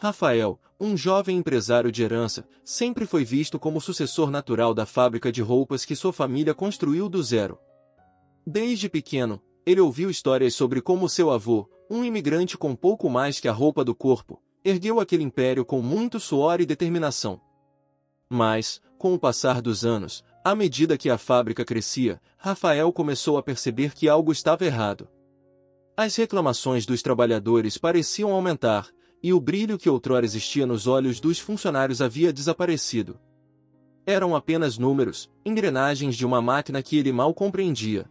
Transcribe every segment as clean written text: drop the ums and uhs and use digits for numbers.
Rafael, um jovem empresário de herança, sempre foi visto como sucessor natural da fábrica de roupas que sua família construiu do zero. Desde pequeno, ele ouviu histórias sobre como seu avô, um imigrante com pouco mais que a roupa do corpo, ergueu aquele império com muito suor e determinação. Mas, com o passar dos anos, à medida que a fábrica crescia, Rafael começou a perceber que algo estava errado. As reclamações dos trabalhadores pareciam aumentar, e o brilho que outrora existia nos olhos dos funcionários havia desaparecido. Eram apenas números, engrenagens de uma máquina que ele mal compreendia.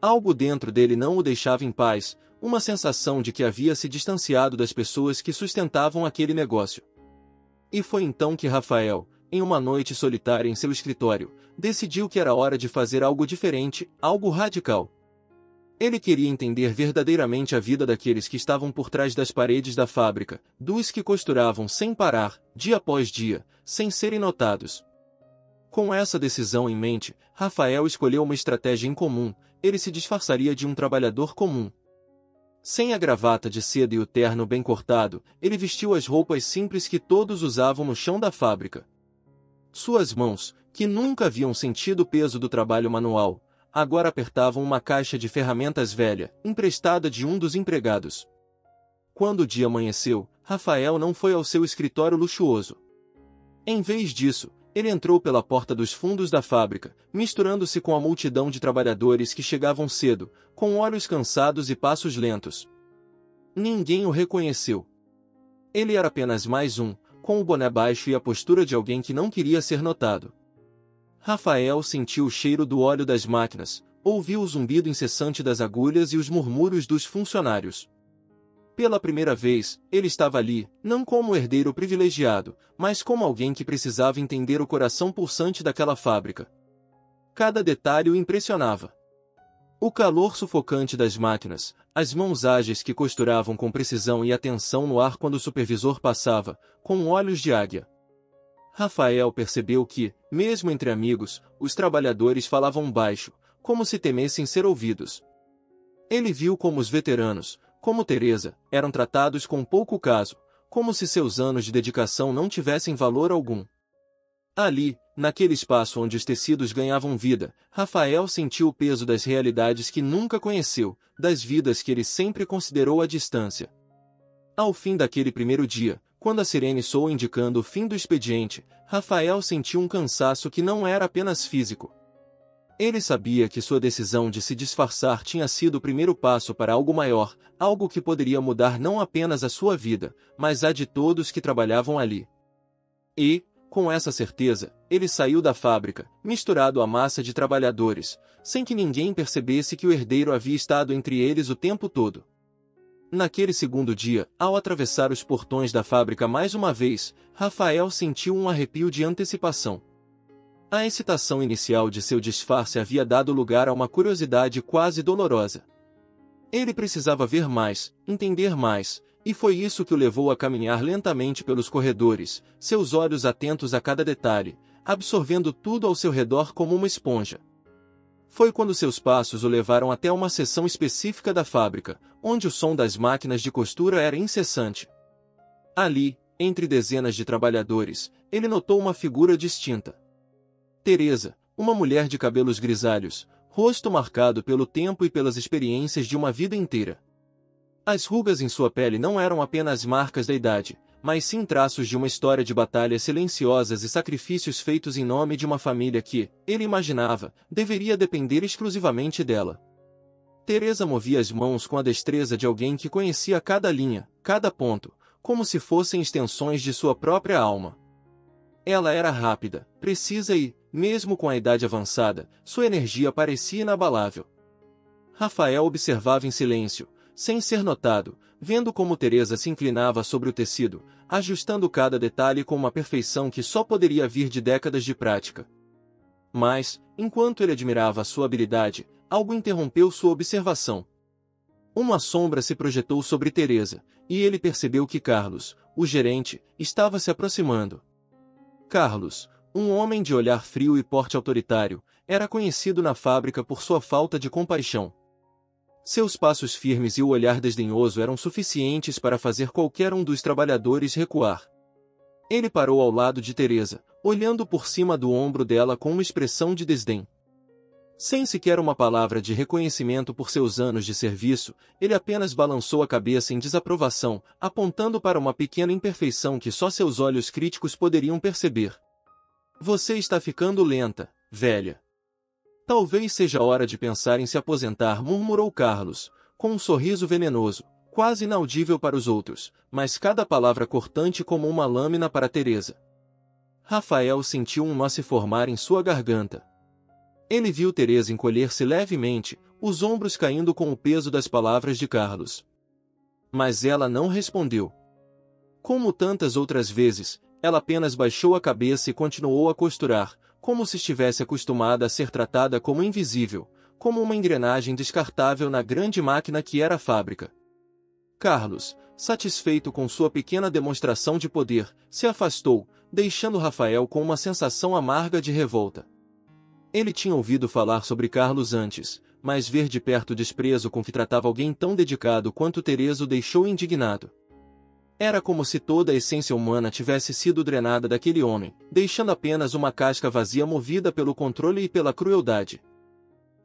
Algo dentro dele não o deixava em paz, uma sensação de que havia se distanciado das pessoas que sustentavam aquele negócio. E foi então que Rafael, em uma noite solitária em seu escritório, decidiu que era hora de fazer algo diferente, algo radical. Ele queria entender verdadeiramente a vida daqueles que estavam por trás das paredes da fábrica, dos que costuravam sem parar, dia após dia, sem serem notados. Com essa decisão em mente, Rafael escolheu uma estratégia incomum. Ele se disfarçaria de um trabalhador comum. Sem a gravata de seda e o terno bem cortado, ele vestiu as roupas simples que todos usavam no chão da fábrica. Suas mãos, que nunca haviam sentido o peso do trabalho manual, agora apertavam uma caixa de ferramentas velha, emprestada de um dos empregados. Quando o dia amanheceu, Rafael não foi ao seu escritório luxuoso. Em vez disso, ele entrou pela porta dos fundos da fábrica, misturando-se com a multidão de trabalhadores que chegavam cedo, com olhos cansados e passos lentos. Ninguém o reconheceu. Ele era apenas mais um, com o boné baixo e a postura de alguém que não queria ser notado. Rafael sentiu o cheiro do óleo das máquinas, ouviu o zumbido incessante das agulhas e os murmúrios dos funcionários. Pela primeira vez, ele estava ali, não como herdeiro privilegiado, mas como alguém que precisava entender o coração pulsante daquela fábrica. Cada detalhe o impressionava. O calor sufocante das máquinas, as mãos ágeis que costuravam com precisão e atenção no ar quando o supervisor passava, com olhos de águia. Rafael percebeu que, mesmo entre amigos, os trabalhadores falavam baixo, como se temessem ser ouvidos. Ele viu como os veteranos, como Teresa, eram tratados com pouco caso, como se seus anos de dedicação não tivessem valor algum. Ali, naquele espaço onde os tecidos ganhavam vida, Rafael sentiu o peso das realidades que nunca conheceu, das vidas que ele sempre considerou à distância. Ao fim daquele primeiro dia, quando a sirene soou indicando o fim do expediente, Rafael sentiu um cansaço que não era apenas físico. Ele sabia que sua decisão de se disfarçar tinha sido o primeiro passo para algo maior, algo que poderia mudar não apenas a sua vida, mas a de todos que trabalhavam ali. E, com essa certeza, ele saiu da fábrica, misturado à massa de trabalhadores, sem que ninguém percebesse que o herdeiro havia estado entre eles o tempo todo. Naquele segundo dia, ao atravessar os portões da fábrica mais uma vez, Rafael sentiu um arrepio de antecipação. A excitação inicial de seu disfarce havia dado lugar a uma curiosidade quase dolorosa. Ele precisava ver mais, entender mais, e foi isso que o levou a caminhar lentamente pelos corredores, seus olhos atentos a cada detalhe, absorvendo tudo ao seu redor como uma esponja. Foi quando seus passos o levaram até uma seção específica da fábrica, onde o som das máquinas de costura era incessante. Ali, entre dezenas de trabalhadores, ele notou uma figura distinta. Teresa, uma mulher de cabelos grisalhos, rosto marcado pelo tempo e pelas experiências de uma vida inteira. As rugas em sua pele não eram apenas marcas da idade, mas sim traços de uma história de batalhas silenciosas e sacrifícios feitos em nome de uma família que, ele imaginava, deveria depender exclusivamente dela. Teresa movia as mãos com a destreza de alguém que conhecia cada linha, cada ponto, como se fossem extensões de sua própria alma. Ela era rápida, precisa e, mesmo com a idade avançada, sua energia parecia inabalável. Rafael observava em silêncio, sem ser notado, vendo como Teresa se inclinava sobre o tecido, ajustando cada detalhe com uma perfeição que só poderia vir de décadas de prática. Mas, enquanto ele admirava a sua habilidade, algo interrompeu sua observação. Uma sombra se projetou sobre Teresa, e ele percebeu que Carlos, o gerente, estava se aproximando. Carlos, um homem de olhar frio e porte autoritário, era conhecido na fábrica por sua falta de compaixão. Seus passos firmes e o olhar desdenhoso eram suficientes para fazer qualquer um dos trabalhadores recuar. Ele parou ao lado de Teresa, olhando por cima do ombro dela com uma expressão de desdém. Sem sequer uma palavra de reconhecimento por seus anos de serviço, ele apenas balançou a cabeça em desaprovação, apontando para uma pequena imperfeição que só seus olhos críticos poderiam perceber. Você está ficando lenta, velha. Talvez seja hora de pensar em se aposentar, murmurou Carlos, com um sorriso venenoso, quase inaudível para os outros, mas cada palavra cortante como uma lâmina para Teresa. Rafael sentiu um nó se formar em sua garganta. Ele viu Teresa encolher-se levemente, os ombros caindo com o peso das palavras de Carlos. Mas ela não respondeu. Como tantas outras vezes, ela apenas baixou a cabeça e continuou a costurar, como se estivesse acostumada a ser tratada como invisível, como uma engrenagem descartável na grande máquina que era a fábrica. Carlos, satisfeito com sua pequena demonstração de poder, se afastou, deixando Rafael com uma sensação amarga de revolta. Ele tinha ouvido falar sobre Carlos antes, mas ver de perto o desprezo com que tratava alguém tão dedicado quanto Teresa o deixou indignado. Era como se toda a essência humana tivesse sido drenada daquele homem, deixando apenas uma casca vazia movida pelo controle e pela crueldade.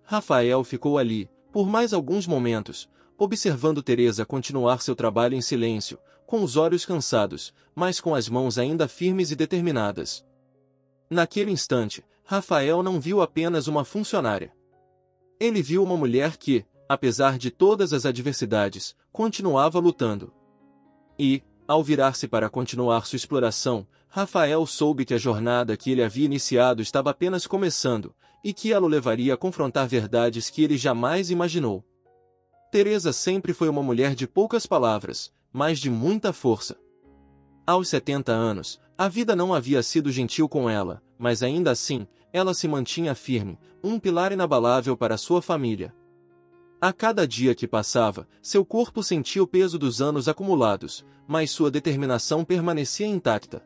Rafael ficou ali, por mais alguns momentos, observando Teresa continuar seu trabalho em silêncio, com os olhos cansados, mas com as mãos ainda firmes e determinadas. Naquele instante, Rafael não viu apenas uma funcionária. Ele viu uma mulher que, apesar de todas as adversidades, continuava lutando. E, ao virar-se para continuar sua exploração, Rafael soube que a jornada que ele havia iniciado estava apenas começando, e que ela o levaria a confrontar verdades que ele jamais imaginou. Teresa sempre foi uma mulher de poucas palavras, mas de muita força. Aos 70 anos, a vida não havia sido gentil com ela, mas ainda assim, ela se mantinha firme, um pilar inabalável para sua família. A cada dia que passava, seu corpo sentia o peso dos anos acumulados, mas sua determinação permanecia intacta.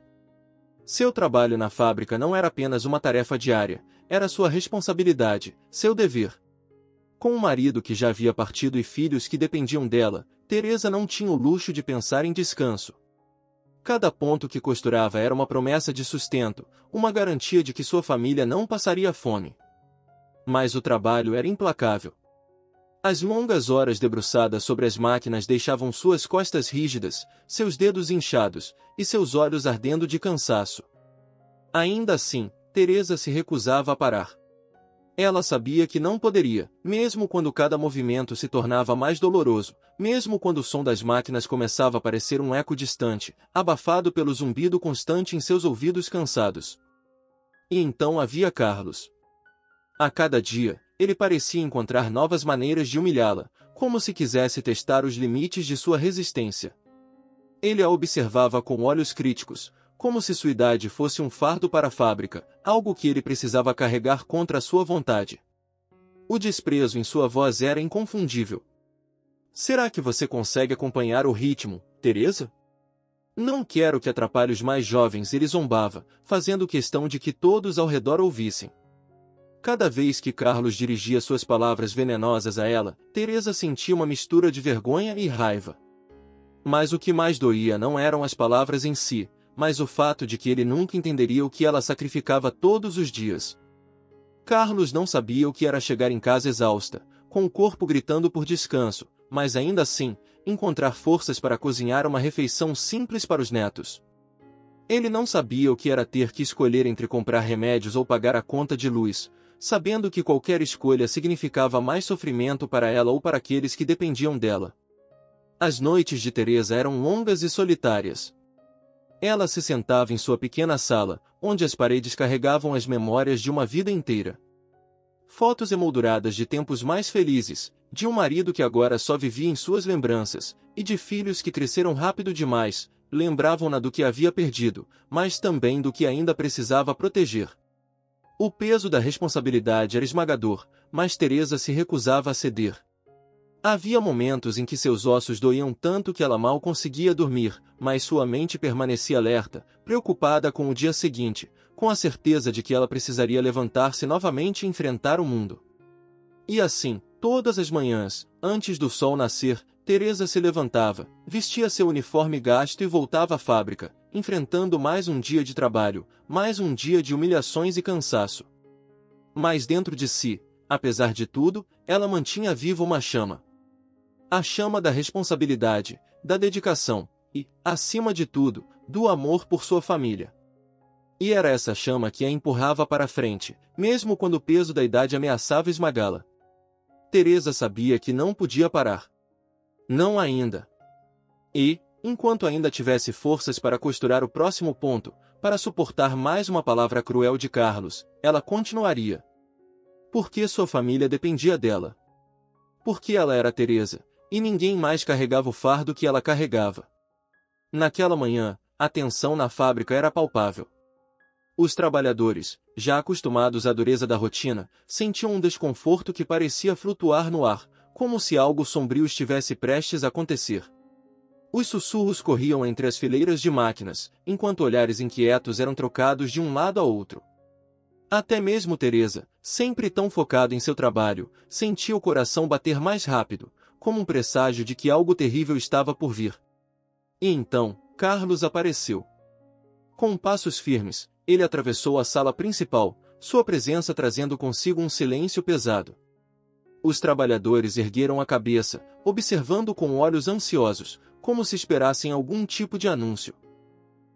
Seu trabalho na fábrica não era apenas uma tarefa diária, era sua responsabilidade, seu dever. Com um marido que já havia partido e filhos que dependiam dela, Teresa não tinha o luxo de pensar em descanso. Cada ponto que costurava era uma promessa de sustento, uma garantia de que sua família não passaria fome. Mas o trabalho era implacável. As longas horas debruçadas sobre as máquinas deixavam suas costas rígidas, seus dedos inchados, e seus olhos ardendo de cansaço. Ainda assim, Teresa se recusava a parar. Ela sabia que não poderia, mesmo quando cada movimento se tornava mais doloroso, mesmo quando o som das máquinas começava a parecer um eco distante, abafado pelo zumbido constante em seus ouvidos cansados. E então havia Carlos. A cada dia, ele parecia encontrar novas maneiras de humilhá-la, como se quisesse testar os limites de sua resistência. Ele a observava com olhos críticos, como se sua idade fosse um fardo para a fábrica, algo que ele precisava carregar contra a sua vontade. O desprezo em sua voz era inconfundível. Será que você consegue acompanhar o ritmo, Teresa? Não quero que atrapalhe os mais jovens, ele zombava, fazendo questão de que todos ao redor ouvissem. Cada vez que Carlos dirigia suas palavras venenosas a ela, Teresa sentia uma mistura de vergonha e raiva. Mas o que mais doía não eram as palavras em si, mas o fato de que ele nunca entenderia o que ela sacrificava todos os dias. Carlos não sabia o que era chegar em casa exausta, com o corpo gritando por descanso, mas ainda assim, encontrar forças para cozinhar uma refeição simples para os netos. Ele não sabia o que era ter que escolher entre comprar remédios ou pagar a conta de luz, sabendo que qualquer escolha significava mais sofrimento para ela ou para aqueles que dependiam dela. As noites de Teresa eram longas e solitárias. Ela se sentava em sua pequena sala, onde as paredes carregavam as memórias de uma vida inteira. Fotos emolduradas de tempos mais felizes, de um marido que agora só vivia em suas lembranças, e de filhos que cresceram rápido demais, lembravam-na do que havia perdido, mas também do que ainda precisava proteger. O peso da responsabilidade era esmagador, mas Teresa se recusava a ceder. Havia momentos em que seus ossos doíam tanto que ela mal conseguia dormir, mas sua mente permanecia alerta, preocupada com o dia seguinte, com a certeza de que ela precisaria levantar-se novamente e enfrentar o mundo. E assim, Todas as manhãs, antes do sol nascer, Teresa se levantava, vestia seu uniforme gasto e voltava à fábrica, enfrentando mais um dia de trabalho, mais um dia de humilhações e cansaço. Mas dentro de si, apesar de tudo, ela mantinha viva uma chama. A chama da responsabilidade, da dedicação e, acima de tudo, do amor por sua família. E era essa chama que a empurrava para frente, mesmo quando o peso da idade ameaçava esmagá-la. Teresa sabia que não podia parar. Não ainda. E, enquanto ainda tivesse forças para costurar o próximo ponto, para suportar mais uma palavra cruel de Carlos, ela continuaria. Porque sua família dependia dela. Porque ela era Teresa, e ninguém mais carregava o fardo que ela carregava. Naquela manhã, a tensão na fábrica era palpável. Os trabalhadores, já acostumados à dureza da rotina, sentiam um desconforto que parecia flutuar no ar, como se algo sombrio estivesse prestes a acontecer. Os sussurros corriam entre as fileiras de máquinas, enquanto olhares inquietos eram trocados de um lado a outro. Até mesmo Teresa, sempre tão focada em seu trabalho, sentia o coração bater mais rápido, como um presságio de que algo terrível estava por vir. E então, Carlos apareceu. Com passos firmes, ele atravessou a sala principal, sua presença trazendo consigo um silêncio pesado. Os trabalhadores ergueram a cabeça, observando com olhos ansiosos, como se esperassem algum tipo de anúncio.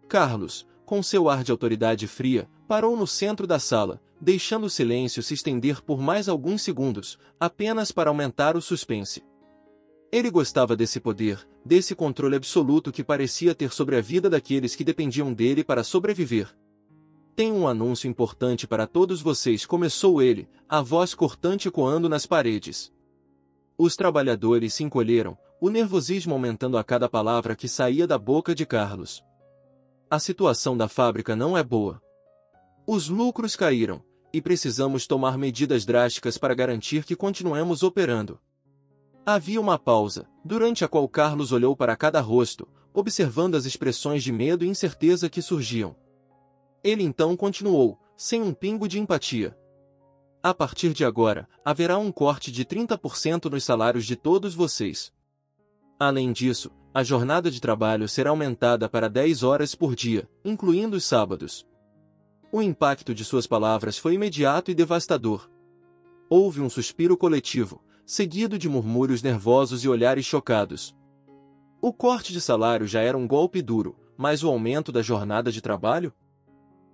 Carlos, com seu ar de autoridade fria, parou no centro da sala, deixando o silêncio se estender por mais alguns segundos, apenas para aumentar o suspense. Ele gostava desse poder, desse controle absoluto que parecia ter sobre a vida daqueles que dependiam dele para sobreviver. Tem um anúncio importante para todos vocês, começou ele, a voz cortante ecoando nas paredes. Os trabalhadores se encolheram, o nervosismo aumentando a cada palavra que saía da boca de Carlos. A situação da fábrica não é boa. Os lucros caíram, e precisamos tomar medidas drásticas para garantir que continuemos operando. Havia uma pausa, durante a qual Carlos olhou para cada rosto, observando as expressões de medo e incerteza que surgiam. Ele então continuou, sem um pingo de empatia. A partir de agora, haverá um corte de 30% nos salários de todos vocês. Além disso, a jornada de trabalho será aumentada para 10 horas por dia, incluindo os sábados. O impacto de suas palavras foi imediato e devastador. Houve um suspiro coletivo, seguido de murmúrios nervosos e olhares chocados. O corte de salário já era um golpe duro, mas o aumento da jornada de trabalho?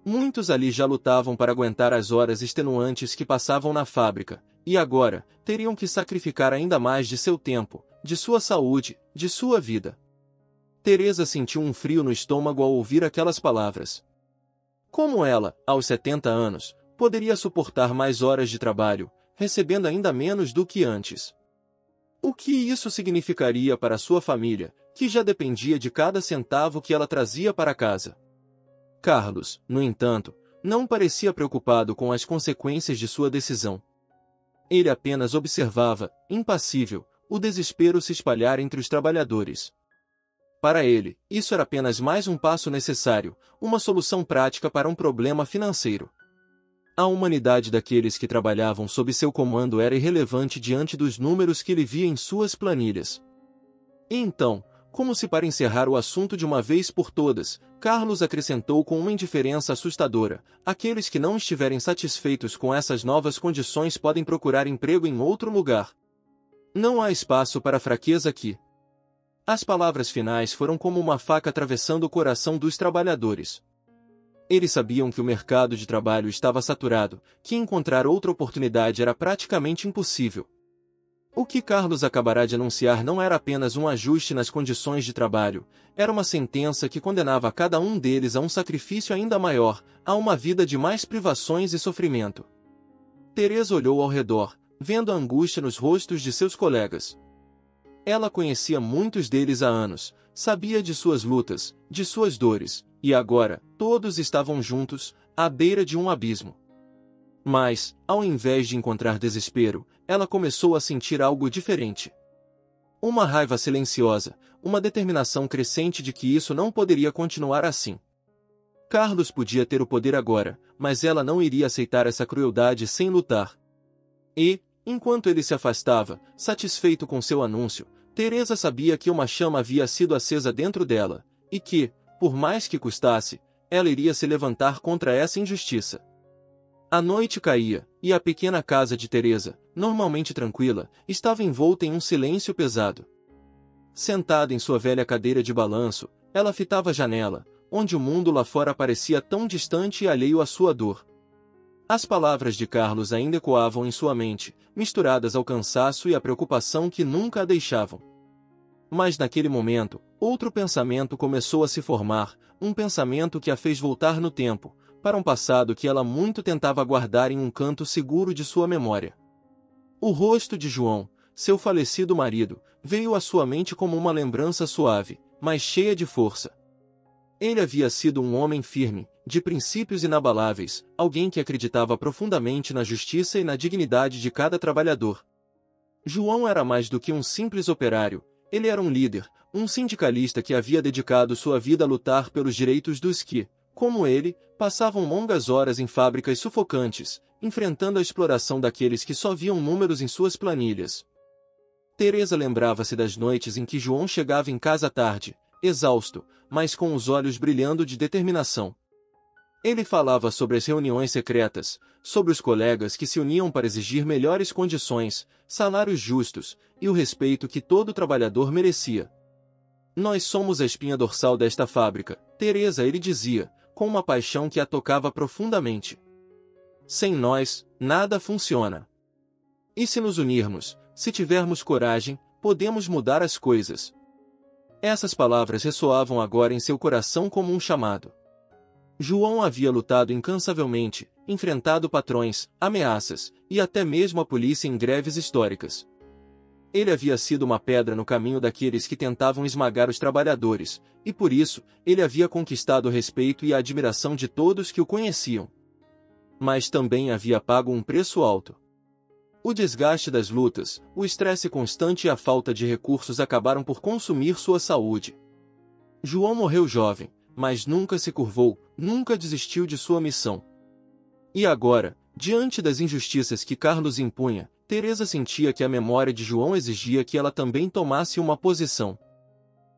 Muitos ali já lutavam para aguentar as horas extenuantes que passavam na fábrica, e agora, teriam que sacrificar ainda mais de seu tempo, de sua saúde, de sua vida. Teresa sentiu um frio no estômago ao ouvir aquelas palavras. Como ela, aos 70 anos, poderia suportar mais horas de trabalho, recebendo ainda menos do que antes? O que isso significaria para sua família, que já dependia de cada centavo que ela trazia para casa? Carlos, no entanto, não parecia preocupado com as consequências de sua decisão. Ele apenas observava, impassível, o desespero se espalhar entre os trabalhadores. Para ele, isso era apenas mais um passo necessário, uma solução prática para um problema financeiro. A humanidade daqueles que trabalhavam sob seu comando era irrelevante diante dos números que ele via em suas planilhas. E então, como se para encerrar o assunto de uma vez por todas, Carlos acrescentou com uma indiferença assustadora: aqueles que não estiverem satisfeitos com essas novas condições podem procurar emprego em outro lugar. Não há espaço para fraqueza aqui. As palavras finais foram como uma faca atravessando o coração dos trabalhadores. Eles sabiam que o mercado de trabalho estava saturado, que encontrar outra oportunidade era praticamente impossível. O que Carlos acabará de anunciar não era apenas um ajuste nas condições de trabalho, era uma sentença que condenava cada um deles a um sacrifício ainda maior, a uma vida de mais privações e sofrimento. Teresa olhou ao redor, vendo a angústia nos rostos de seus colegas. Ela conhecia muitos deles há anos, sabia de suas lutas, de suas dores, e agora, todos estavam juntos, à beira de um abismo. Mas, ao invés de encontrar desespero, ela começou a sentir algo diferente. Uma raiva silenciosa, uma determinação crescente de que isso não poderia continuar assim. Carlos podia ter o poder agora, mas ela não iria aceitar essa crueldade sem lutar. E, Enquanto ele se afastava, satisfeito com seu anúncio, Teresa sabia que uma chama havia sido acesa dentro dela, e que, por mais que custasse, ela iria se levantar contra essa injustiça. A noite caía, e a pequena casa de Teresa, normalmente tranquila, estava envolta em um silêncio pesado. Sentada em sua velha cadeira de balanço, ela fitava a janela, onde o mundo lá fora parecia tão distante e alheio à sua dor. As palavras de Carlos ainda ecoavam em sua mente, misturadas ao cansaço e à preocupação que nunca a deixavam. Mas naquele momento, outro pensamento começou a se formar, um pensamento que a fez voltar no tempo, para um passado que ela muito tentava guardar em um canto seguro de sua memória. O rosto de João, seu falecido marido, veio à sua mente como uma lembrança suave, mas cheia de força. Ele havia sido um homem firme, de princípios inabaláveis, alguém que acreditava profundamente na justiça e na dignidade de cada trabalhador. João era mais do que um simples operário, ele era um líder, um sindicalista que havia dedicado sua vida a lutar pelos direitos dos que, como ele, passavam longas horas em fábricas sufocantes, enfrentando a exploração daqueles que só viam números em suas planilhas. Teresa lembrava-se das noites em que João chegava em casa tarde, exausto, mas com os olhos brilhando de determinação. Ele falava sobre as reuniões secretas, sobre os colegas que se uniam para exigir melhores condições, salários justos e o respeito que todo trabalhador merecia. Nós somos a espinha dorsal desta fábrica, Teresa, ele dizia, com uma paixão que a tocava profundamente. Sem nós, nada funciona. E se nos unirmos, se tivermos coragem, podemos mudar as coisas. Essas palavras ressoavam agora em seu coração como um chamado. João havia lutado incansavelmente, enfrentado patrões, ameaças, e até mesmo a polícia em greves históricas. Ele havia sido uma pedra no caminho daqueles que tentavam esmagar os trabalhadores, e por isso, ele havia conquistado o respeito e a admiração de todos que o conheciam. Mas também havia pago um preço alto. O desgaste das lutas, o estresse constante e a falta de recursos acabaram por consumir sua saúde. João morreu jovem, mas nunca se curvou, nunca desistiu de sua missão. E agora, diante das injustiças que Carlos impunha, Teresa sentia que a memória de João exigia que ela também tomasse uma posição.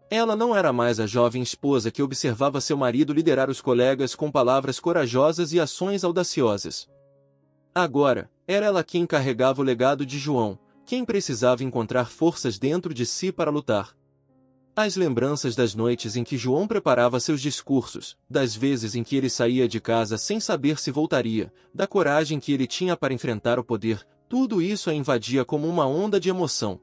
Ela não era mais a jovem esposa que observava seu marido liderar os colegas com palavras corajosas e ações audaciosas. Agora, era ela quem carregava o legado de João, quem precisava encontrar forças dentro de si para lutar. As lembranças das noites em que João preparava seus discursos, das vezes em que ele saía de casa sem saber se voltaria, da coragem que ele tinha para enfrentar o poder, tudo isso a invadia como uma onda de emoção.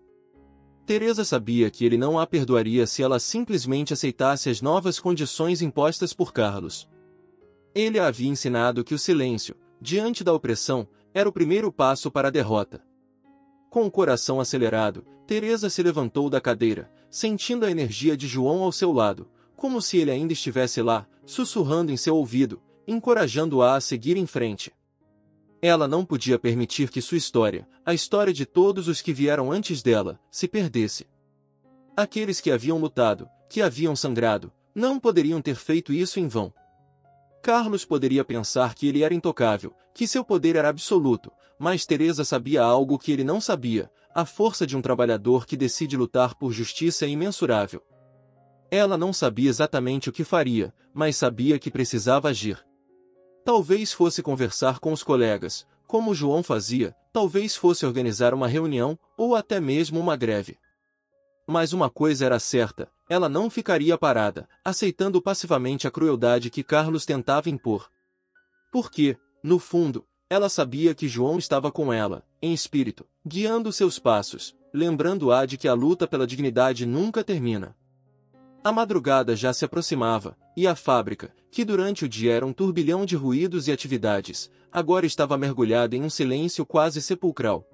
Teresa sabia que ele não a perdoaria se ela simplesmente aceitasse as novas condições impostas por Carlos. Ele a havia ensinado que o silêncio, diante da opressão, era o primeiro passo para a derrota. Com o coração acelerado, Teresa se levantou da cadeira, sentindo a energia de João ao seu lado, como se ele ainda estivesse lá, sussurrando em seu ouvido, encorajando-a a seguir em frente. Ela não podia permitir que sua história, a história de todos os que vieram antes dela, se perdesse. Aqueles que haviam lutado, que haviam sangrado, não poderiam ter feito isso em vão. Carlos poderia pensar que ele era intocável, que seu poder era absoluto, mas Teresa sabia algo que ele não sabia: a força de um trabalhador que decide lutar por justiça é imensurável. Ela não sabia exatamente o que faria, mas sabia que precisava agir. Talvez fosse conversar com os colegas, como João fazia, talvez fosse organizar uma reunião, ou até mesmo uma greve. Mas uma coisa era certa: ela não ficaria parada, aceitando passivamente a crueldade que Carlos tentava impor. Porque, no fundo, ela sabia que João estava com ela, em espírito, guiando seus passos, lembrando-a de que a luta pela dignidade nunca termina. A madrugada já se aproximava, e a fábrica, que durante o dia era um turbilhão de ruídos e atividades, agora estava mergulhada em um silêncio quase sepulcral.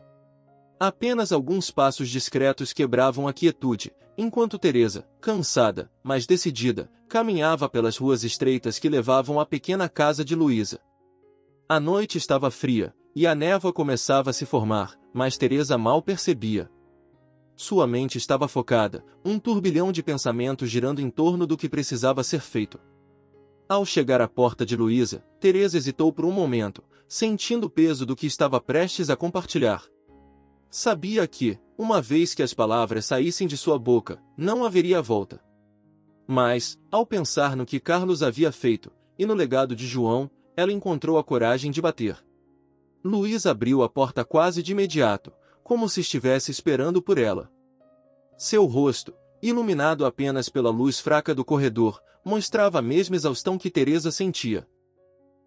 Apenas alguns passos discretos quebravam a quietude, enquanto Teresa, cansada, mas decidida, caminhava pelas ruas estreitas que levavam à pequena casa de Luísa. A noite estava fria, e a névoa começava a se formar, mas Teresa mal percebia. Sua mente estava focada, um turbilhão de pensamentos girando em torno do que precisava ser feito. Ao chegar à porta de Luísa, Teresa hesitou por um momento, sentindo o peso do que estava prestes a compartilhar. Sabia que, uma vez que as palavras saíssem de sua boca, não haveria volta. Mas, ao pensar no que Carlos havia feito, e no legado de João, ela encontrou a coragem de bater. Luísa abriu a porta quase de imediato, como se estivesse esperando por ela. Seu rosto, iluminado apenas pela luz fraca do corredor, mostrava a mesma exaustão que Teresa sentia.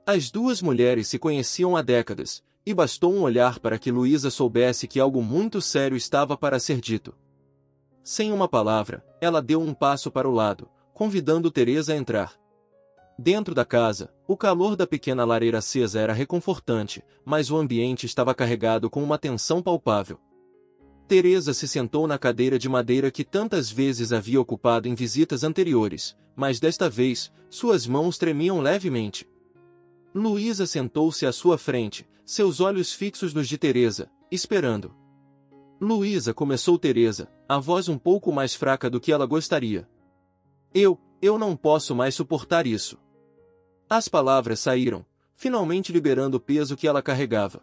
As duas mulheres se conheciam há décadas, e bastou um olhar para que Luísa soubesse que algo muito sério estava para ser dito. Sem uma palavra, ela deu um passo para o lado, convidando Teresa a entrar. Dentro da casa, o calor da pequena lareira acesa era reconfortante, mas o ambiente estava carregado com uma tensão palpável. Teresa se sentou na cadeira de madeira que tantas vezes havia ocupado em visitas anteriores, mas desta vez, suas mãos tremiam levemente. Luísa sentou-se à sua frente, seus olhos fixos nos de Teresa, esperando. Luísa, começou Teresa, a voz um pouco mais fraca do que ela gostaria. Eu não posso mais suportar isso. As palavras saíram, finalmente liberando o peso que ela carregava.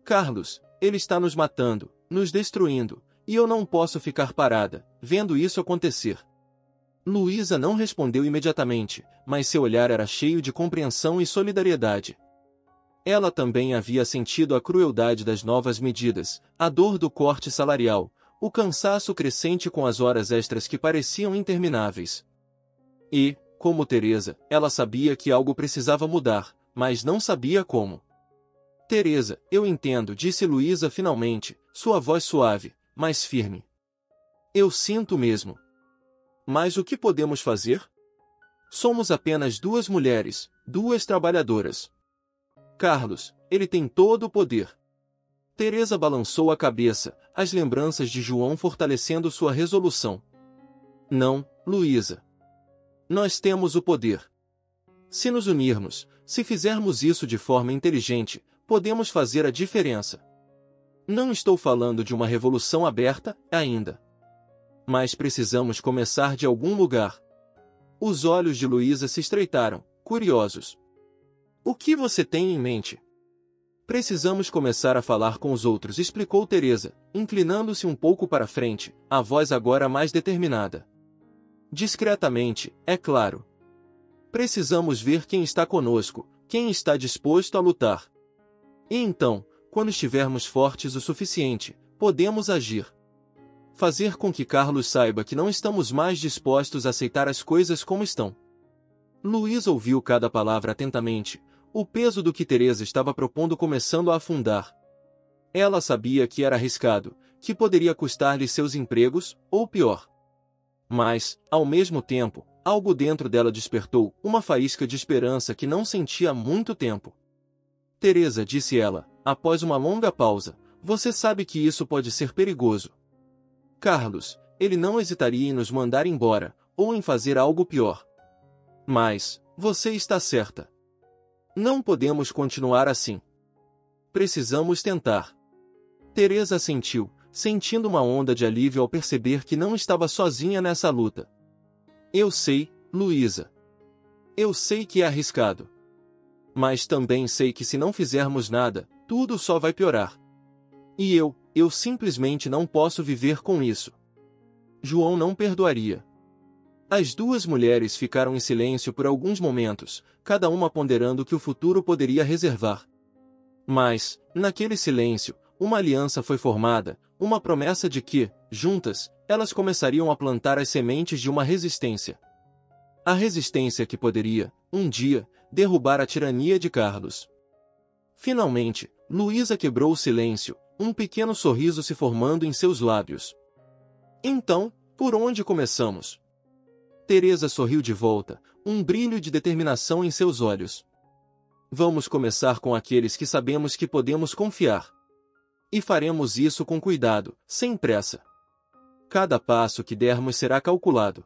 Carlos, ele está nos matando, nos destruindo, e eu não posso ficar parada, vendo isso acontecer. Luísa não respondeu imediatamente, mas seu olhar era cheio de compreensão e solidariedade. Ela também havia sentido a crueldade das novas medidas, a dor do corte salarial, o cansaço crescente com as horas extras que pareciam intermináveis. E, como Teresa, ela sabia que algo precisava mudar, mas não sabia como. Teresa, eu entendo, disse Luísa finalmente, sua voz suave, mas firme. Eu sinto mesmo. Mas o que podemos fazer? Somos apenas duas mulheres, duas trabalhadoras. Carlos, ele tem todo o poder. Teresa balançou a cabeça, as lembranças de João fortalecendo sua resolução. Não, Luísa. Nós temos o poder. Se nos unirmos, se fizermos isso de forma inteligente, podemos fazer a diferença. Não estou falando de uma revolução aberta, ainda. Mas precisamos começar de algum lugar. Os olhos de Luísa se estreitaram, curiosos. O que você tem em mente? Precisamos começar a falar com os outros, explicou Teresa, inclinando-se um pouco para frente, a voz agora mais determinada. Discretamente, é claro. Precisamos ver quem está conosco, quem está disposto a lutar. E então, quando estivermos fortes o suficiente, podemos agir. Fazer com que Carlos saiba que não estamos mais dispostos a aceitar as coisas como estão. Luísa ouviu cada palavra atentamente, o peso do que Teresa estava propondo começando a afundar. Ela sabia que era arriscado, que poderia custar-lhe seus empregos, ou pior. Mas, ao mesmo tempo, algo dentro dela despertou uma faísca de esperança que não sentia há muito tempo. Teresa, disse ela, após uma longa pausa, você sabe que isso pode ser perigoso. Carlos, ele não hesitaria em nos mandar embora, ou em fazer algo pior. Mas, você está certa. Não podemos continuar assim. Precisamos tentar. Teresa assentiu, sentindo uma onda de alívio ao perceber que não estava sozinha nessa luta. Eu sei, Luísa. Eu sei que é arriscado. Mas também sei que se não fizermos nada, tudo só vai piorar. E eu simplesmente não posso viver com isso. João não perdoaria. As duas mulheres ficaram em silêncio por alguns momentos, cada uma ponderando o que o futuro poderia reservar. Mas, naquele silêncio, uma aliança foi formada, uma promessa de que, juntas, elas começariam a plantar as sementes de uma resistência. A resistência que poderia, um dia, derrubar a tirania de Carlos. Finalmente, Luísa quebrou o silêncio, um pequeno sorriso se formando em seus lábios. Então, por onde começamos? Teresa sorriu de volta, um brilho de determinação em seus olhos. Vamos começar com aqueles que sabemos que podemos confiar. E faremos isso com cuidado, sem pressa. Cada passo que dermos será calculado.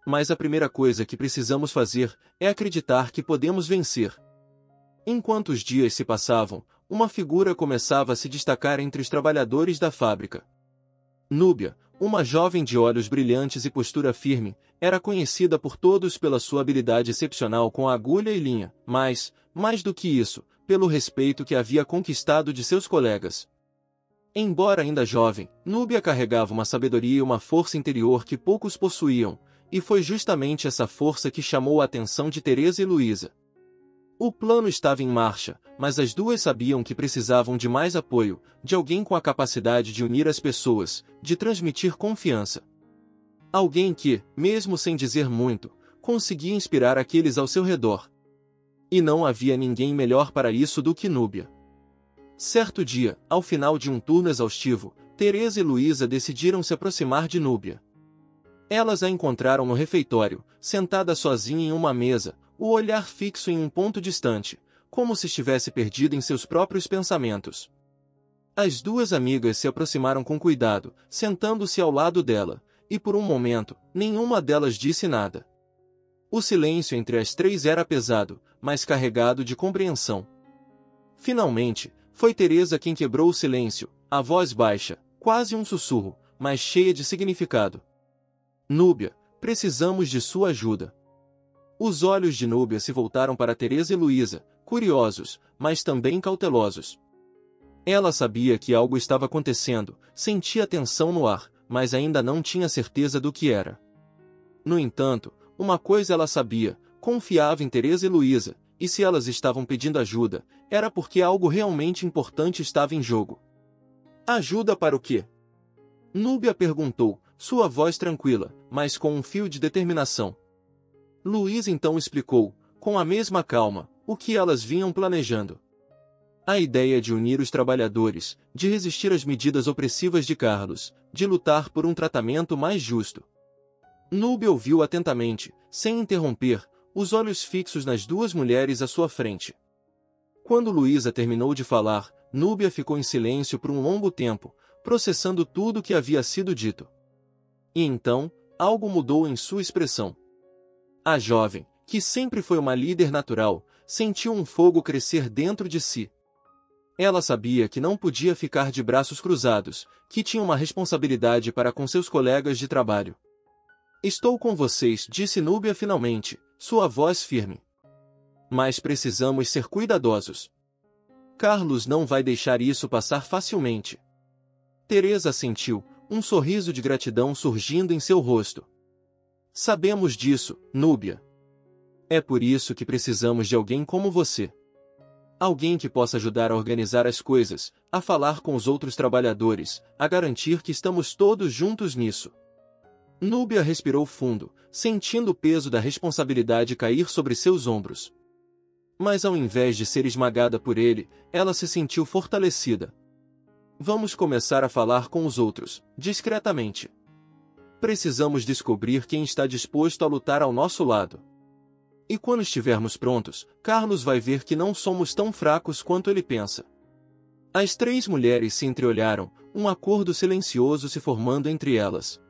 Mas a primeira coisa que precisamos fazer é acreditar que podemos vencer. Enquanto os dias se passavam, uma figura começava a se destacar entre os trabalhadores da fábrica. Núbia, uma jovem de olhos brilhantes e postura firme, era conhecida por todos pela sua habilidade excepcional com a agulha e linha, mas, mais do que isso, pelo respeito que havia conquistado de seus colegas. Embora ainda jovem, Núbia carregava uma sabedoria e uma força interior que poucos possuíam, e foi justamente essa força que chamou a atenção de Teresa e Luísa. O plano estava em marcha, mas as duas sabiam que precisavam de mais apoio, de alguém com a capacidade de unir as pessoas, de transmitir confiança. Alguém que, mesmo sem dizer muito, conseguia inspirar aqueles ao seu redor. E não havia ninguém melhor para isso do que Núbia. Certo dia, ao final de um turno exaustivo, Teresa e Luísa decidiram se aproximar de Núbia. Elas a encontraram no refeitório, sentada sozinha em uma mesa, o olhar fixo em um ponto distante, como se estivesse perdida em seus próprios pensamentos. As duas amigas se aproximaram com cuidado, sentando-se ao lado dela, e por um momento, nenhuma delas disse nada. O silêncio entre as três era pesado, mas carregado de compreensão. Finalmente, foi Teresa quem quebrou o silêncio, a voz baixa, quase um sussurro, mas cheia de significado. Núbia, precisamos de sua ajuda. Os olhos de Núbia se voltaram para Teresa e Luísa, curiosos, mas também cautelosos. Ela sabia que algo estava acontecendo, sentia tensão no ar, mas ainda não tinha certeza do que era. No entanto, uma coisa ela sabia, confiava em Teresa e Luísa, e se elas estavam pedindo ajuda, era porque algo realmente importante estava em jogo. Ajuda para o quê? Núbia perguntou, sua voz tranquila, mas com um fio de determinação. Luísa então explicou, com a mesma calma, o que elas vinham planejando. A ideia de unir os trabalhadores, de resistir às medidas opressivas de Carlos, de lutar por um tratamento mais justo. Núbia ouviu atentamente, sem interromper, os olhos fixos nas duas mulheres à sua frente. Quando Luísa terminou de falar, Núbia ficou em silêncio por um longo tempo, processando tudo o que havia sido dito. E então, algo mudou em sua expressão. A jovem, que sempre foi uma líder natural, sentiu um fogo crescer dentro de si. Ela sabia que não podia ficar de braços cruzados, que tinha uma responsabilidade para com seus colegas de trabalho. Estou com vocês, disse Núbia finalmente, sua voz firme. Mas precisamos ser cuidadosos. Carlos não vai deixar isso passar facilmente. Teresa sentiu, um sorriso de gratidão surgindo em seu rosto. Sabemos disso, Núbia. É por isso que precisamos de alguém como você. Alguém que possa ajudar a organizar as coisas, a falar com os outros trabalhadores, a garantir que estamos todos juntos nisso. Núbia respirou fundo, sentindo o peso da responsabilidade cair sobre seus ombros. Mas ao invés de ser esmagada por ele, ela se sentiu fortalecida. Vamos começar a falar com os outros, discretamente. Precisamos descobrir quem está disposto a lutar ao nosso lado. E quando estivermos prontos, Carlos vai ver que não somos tão fracos quanto ele pensa. As três mulheres se entreolharam, um acordo silencioso se formando entre elas.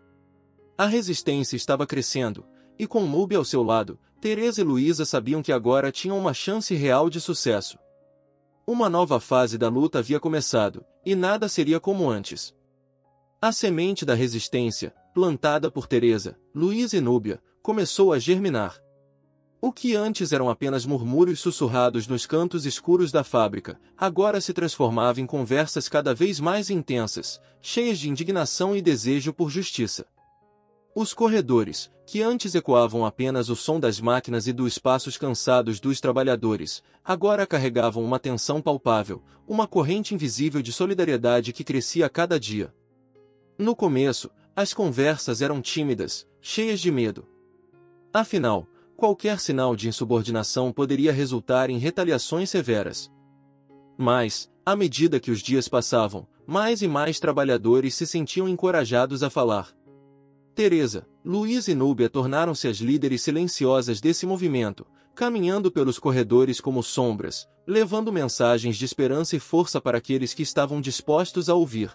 A resistência estava crescendo, e com Núbia ao seu lado, Teresa e Luísa sabiam que agora tinham uma chance real de sucesso. Uma nova fase da luta havia começado, e nada seria como antes. A semente da resistência, plantada por Teresa, Luísa e Núbia, começou a germinar. O que antes eram apenas murmúrios sussurrados nos cantos escuros da fábrica, agora se transformava em conversas cada vez mais intensas, cheias de indignação e desejo por justiça. Os corredores, que antes ecoavam apenas o som das máquinas e dos passos cansados dos trabalhadores, agora carregavam uma tensão palpável, uma corrente invisível de solidariedade que crescia a cada dia. No começo, as conversas eram tímidas, cheias de medo. Afinal, qualquer sinal de insubordinação poderia resultar em retaliações severas. Mas, à medida que os dias passavam, mais e mais trabalhadores se sentiam encorajados a falar. Teresa, Luísa e Núbia tornaram-se as líderes silenciosas desse movimento, caminhando pelos corredores como sombras, levando mensagens de esperança e força para aqueles que estavam dispostos a ouvir.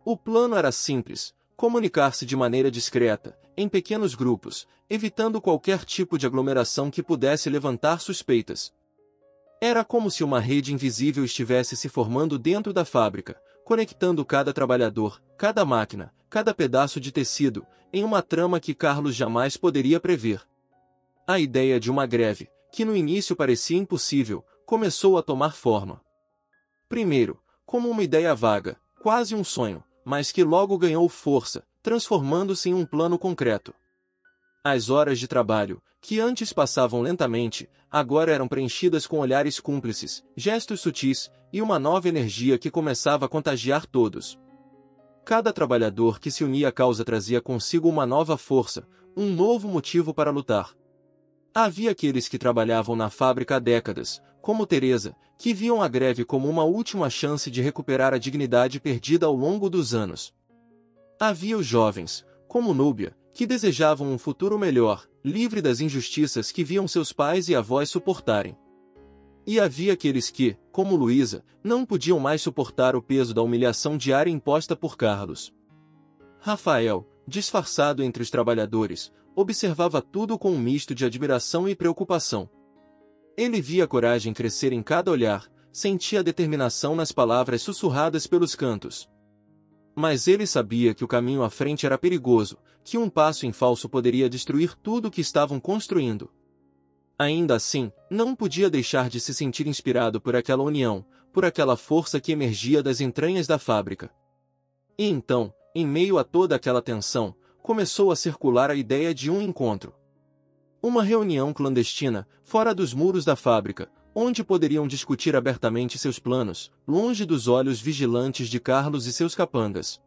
O plano era simples: comunicar-se de maneira discreta, em pequenos grupos, evitando qualquer tipo de aglomeração que pudesse levantar suspeitas. Era como se uma rede invisível estivesse se formando dentro da fábrica, conectando cada trabalhador, cada máquina, cada pedaço de tecido, em uma trama que Carlos jamais poderia prever. A ideia de uma greve, que no início parecia impossível, começou a tomar forma. Primeiro, como uma ideia vaga, quase um sonho, mas que logo ganhou força, transformando-se em um plano concreto. As horas de trabalho, que antes passavam lentamente, agora eram preenchidas com olhares cúmplices, gestos sutis e uma nova energia que começava a contagiar todos. Cada trabalhador que se unia à causa trazia consigo uma nova força, um novo motivo para lutar. Havia aqueles que trabalhavam na fábrica há décadas, como Teresa, que viam a greve como uma última chance de recuperar a dignidade perdida ao longo dos anos. Havia os jovens, como Núbia, que desejavam um futuro melhor, livre das injustiças que viam seus pais e avós suportarem. E havia aqueles que, como Luísa, não podiam mais suportar o peso da humilhação diária imposta por Carlos. Rafael, disfarçado entre os trabalhadores, observava tudo com um misto de admiração e preocupação. Ele via a coragem crescer em cada olhar, sentia a determinação nas palavras sussurradas pelos cantos. Mas ele sabia que o caminho à frente era perigoso, que um passo em falso poderia destruir tudo o que estavam construindo. Ainda assim, não podia deixar de se sentir inspirado por aquela união, por aquela força que emergia das entranhas da fábrica. E então, em meio a toda aquela tensão, começou a circular a ideia de um encontro. Uma reunião clandestina, fora dos muros da fábrica, onde poderiam discutir abertamente seus planos, longe dos olhos vigilantes de Carlos e seus capangas.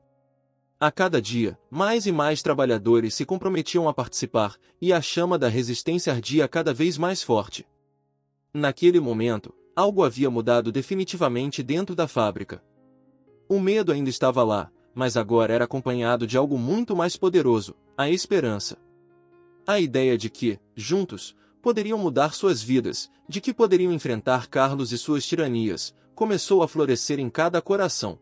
A cada dia, mais e mais trabalhadores se comprometiam a participar, e a chama da resistência ardia cada vez mais forte. Naquele momento, algo havia mudado definitivamente dentro da fábrica. O medo ainda estava lá, mas agora era acompanhado de algo muito mais poderoso, a esperança. A ideia de que, juntos, poderiam mudar suas vidas, de que poderiam enfrentar Carlos e suas tiranias, começou a florescer em cada coração.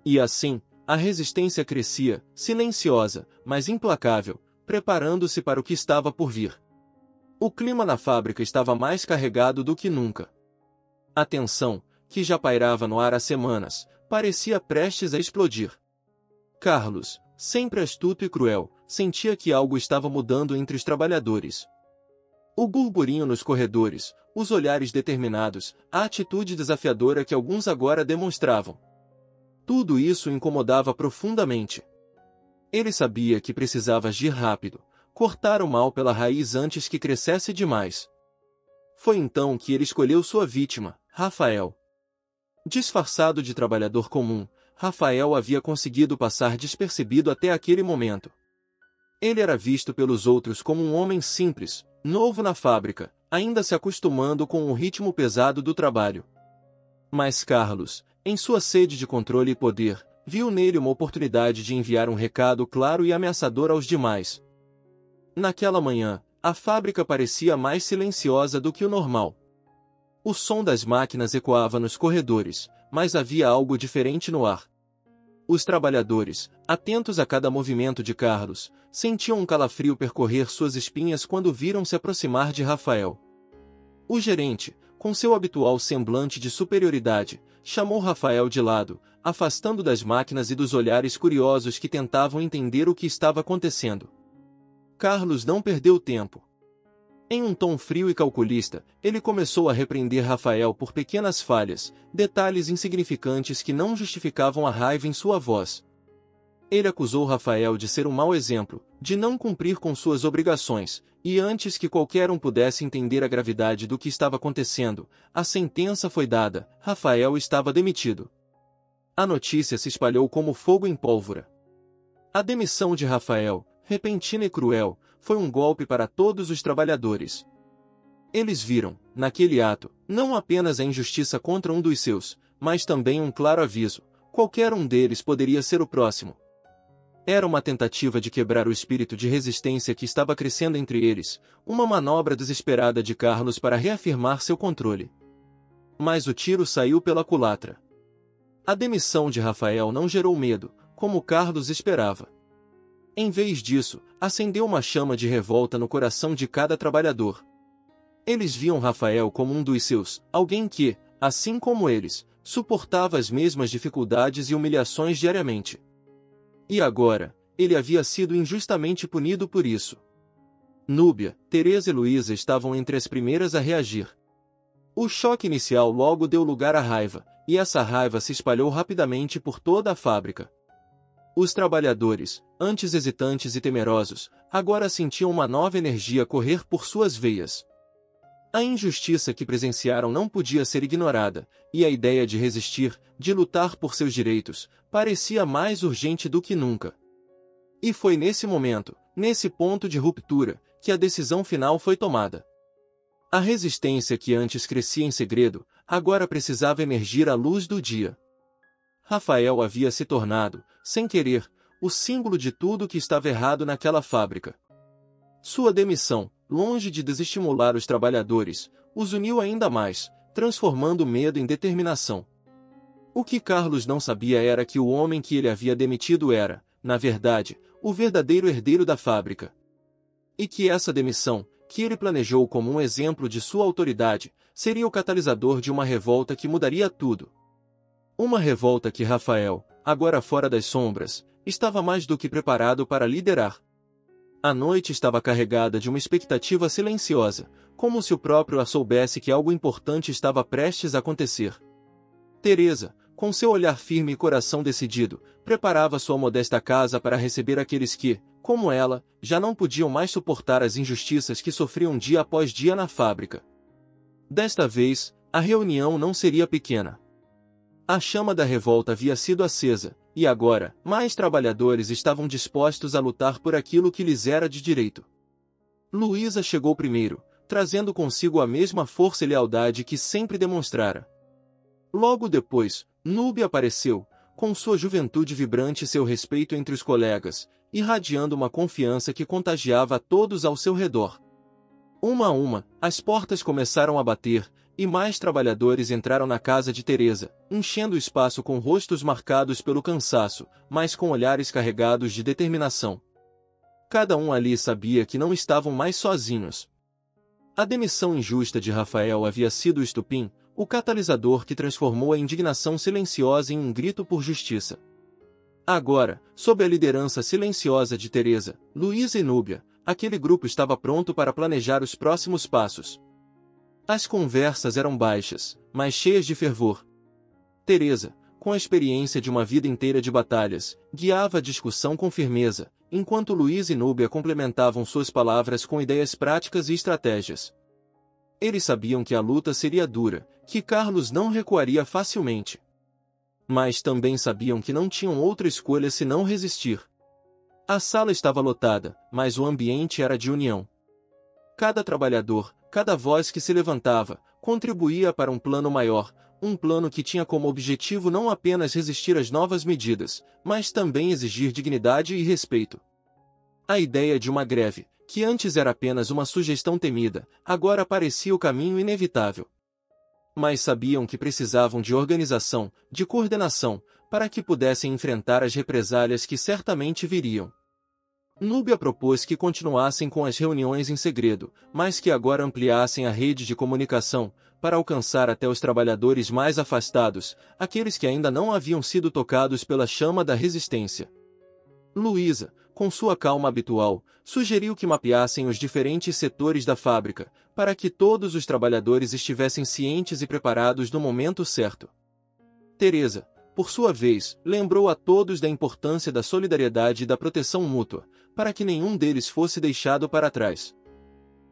E assim, a resistência crescia, silenciosa, mas implacável, preparando-se para o que estava por vir. O clima na fábrica estava mais carregado do que nunca. A tensão, que já pairava no ar há semanas, parecia prestes a explodir. Carlos, sempre astuto e cruel, sentia que algo estava mudando entre os trabalhadores. O burburinho nos corredores, os olhares determinados, a atitude desafiadora que alguns agora demonstravam. Tudo isso o incomodava profundamente. Ele sabia que precisava agir rápido, cortar o mal pela raiz antes que crescesse demais. Foi então que ele escolheu sua vítima, Rafael. Disfarçado de trabalhador comum, Rafael havia conseguido passar despercebido até aquele momento. Ele era visto pelos outros como um homem simples, novo na fábrica, ainda se acostumando com o ritmo pesado do trabalho. Mas Carlos, em sua sede de controle e poder, viu nele uma oportunidade de enviar um recado claro e ameaçador aos demais. Naquela manhã, a fábrica parecia mais silenciosa do que o normal. O som das máquinas ecoava nos corredores, mas havia algo diferente no ar. Os trabalhadores, atentos a cada movimento de Carlos, sentiam um calafrio percorrer suas espinhas quando viram se aproximar de Rafael. O gerente, com seu habitual semblante de superioridade, chamou Rafael de lado, afastando das máquinas e dos olhares curiosos que tentavam entender o que estava acontecendo. Carlos não perdeu tempo. Em um tom frio e calculista, ele começou a repreender Rafael por pequenas falhas, detalhes insignificantes que não justificavam a raiva em sua voz. Ele acusou Rafael de ser um mau exemplo, de não cumprir com suas obrigações, e antes que qualquer um pudesse entender a gravidade do que estava acontecendo, a sentença foi dada: Rafael estava demitido. A notícia se espalhou como fogo em pólvora. A demissão de Rafael, repentina e cruel, foi um golpe para todos os trabalhadores. Eles viram, naquele ato, não apenas a injustiça contra um dos seus, mas também um claro aviso: qualquer um deles poderia ser o próximo. Era uma tentativa de quebrar o espírito de resistência que estava crescendo entre eles, uma manobra desesperada de Carlos para reafirmar seu controle. Mas o tiro saiu pela culatra. A demissão de Rafael não gerou medo, como Carlos esperava. Em vez disso, acendeu uma chama de revolta no coração de cada trabalhador. Eles viam Rafael como um dos seus, alguém que, assim como eles, suportava as mesmas dificuldades e humilhações diariamente. E agora, ele havia sido injustamente punido por isso. Núbia, Teresa e Luísa estavam entre as primeiras a reagir. O choque inicial logo deu lugar à raiva, e essa raiva se espalhou rapidamente por toda a fábrica. Os trabalhadores, antes hesitantes e temerosos, agora sentiam uma nova energia correr por suas veias. A injustiça que presenciaram não podia ser ignorada, e a ideia de resistir, de lutar por seus direitos, parecia mais urgente do que nunca. E foi nesse momento, nesse ponto de ruptura, que a decisão final foi tomada. A resistência que antes crescia em segredo, agora precisava emergir à luz do dia. Rafael havia se tornado, sem querer, o símbolo de tudo que estava errado naquela fábrica. Sua demissão, longe de desestimular os trabalhadores, os uniu ainda mais, transformando o medo em determinação. O que Carlos não sabia era que o homem que ele havia demitido era, na verdade, o verdadeiro herdeiro da fábrica. E que essa demissão, que ele planejou como um exemplo de sua autoridade, seria o catalisador de uma revolta que mudaria tudo. Uma revolta que Rafael, agora fora das sombras, estava mais do que preparado para liderar. A noite estava carregada de uma expectativa silenciosa, como se o próprio a soubesse que algo importante estava prestes a acontecer. Teresa, com seu olhar firme e coração decidido, preparava sua modesta casa para receber aqueles que, como ela, já não podiam mais suportar as injustiças que sofriam dia após dia na fábrica. Desta vez, a reunião não seria pequena. A chama da revolta havia sido acesa, e agora, mais trabalhadores estavam dispostos a lutar por aquilo que lhes era de direito. Luísa chegou primeiro, trazendo consigo a mesma força e lealdade que sempre demonstrara. Logo depois, Núbia apareceu, com sua juventude vibrante e seu respeito entre os colegas, irradiando uma confiança que contagiava a todos ao seu redor. Uma a uma, as portas começaram a bater, e mais trabalhadores entraram na casa de Teresa, enchendo o espaço com rostos marcados pelo cansaço, mas com olhares carregados de determinação. Cada um ali sabia que não estavam mais sozinhos. A demissão injusta de Rafael havia sido o estupim, o catalisador que transformou a indignação silenciosa em um grito por justiça. Agora, sob a liderança silenciosa de Teresa, Luísa e Núbia, aquele grupo estava pronto para planejar os próximos passos. As conversas eram baixas, mas cheias de fervor. Teresa, com a experiência de uma vida inteira de batalhas, guiava a discussão com firmeza, enquanto Luísa e Núbia complementavam suas palavras com ideias práticas e estratégias. Eles sabiam que a luta seria dura, que Carlos não recuaria facilmente. Mas também sabiam que não tinham outra escolha senão resistir. A sala estava lotada, mas o ambiente era de união. Cada trabalhador, cada voz que se levantava, contribuía para um plano maior, um plano que tinha como objetivo não apenas resistir às novas medidas, mas também exigir dignidade e respeito. A ideia de uma greve, que antes era apenas uma sugestão temida, agora parecia o caminho inevitável. Mas sabiam que precisavam de organização, de coordenação, para que pudessem enfrentar as represálias que certamente viriam. Núbia propôs que continuassem com as reuniões em segredo, mas que agora ampliassem a rede de comunicação, para alcançar até os trabalhadores mais afastados, aqueles que ainda não haviam sido tocados pela chama da resistência. Luísa, com sua calma habitual, sugeriu que mapeassem os diferentes setores da fábrica, para que todos os trabalhadores estivessem cientes e preparados no momento certo. Teresa, por sua vez, lembrou a todos da importância da solidariedade e da proteção mútua, para que nenhum deles fosse deixado para trás.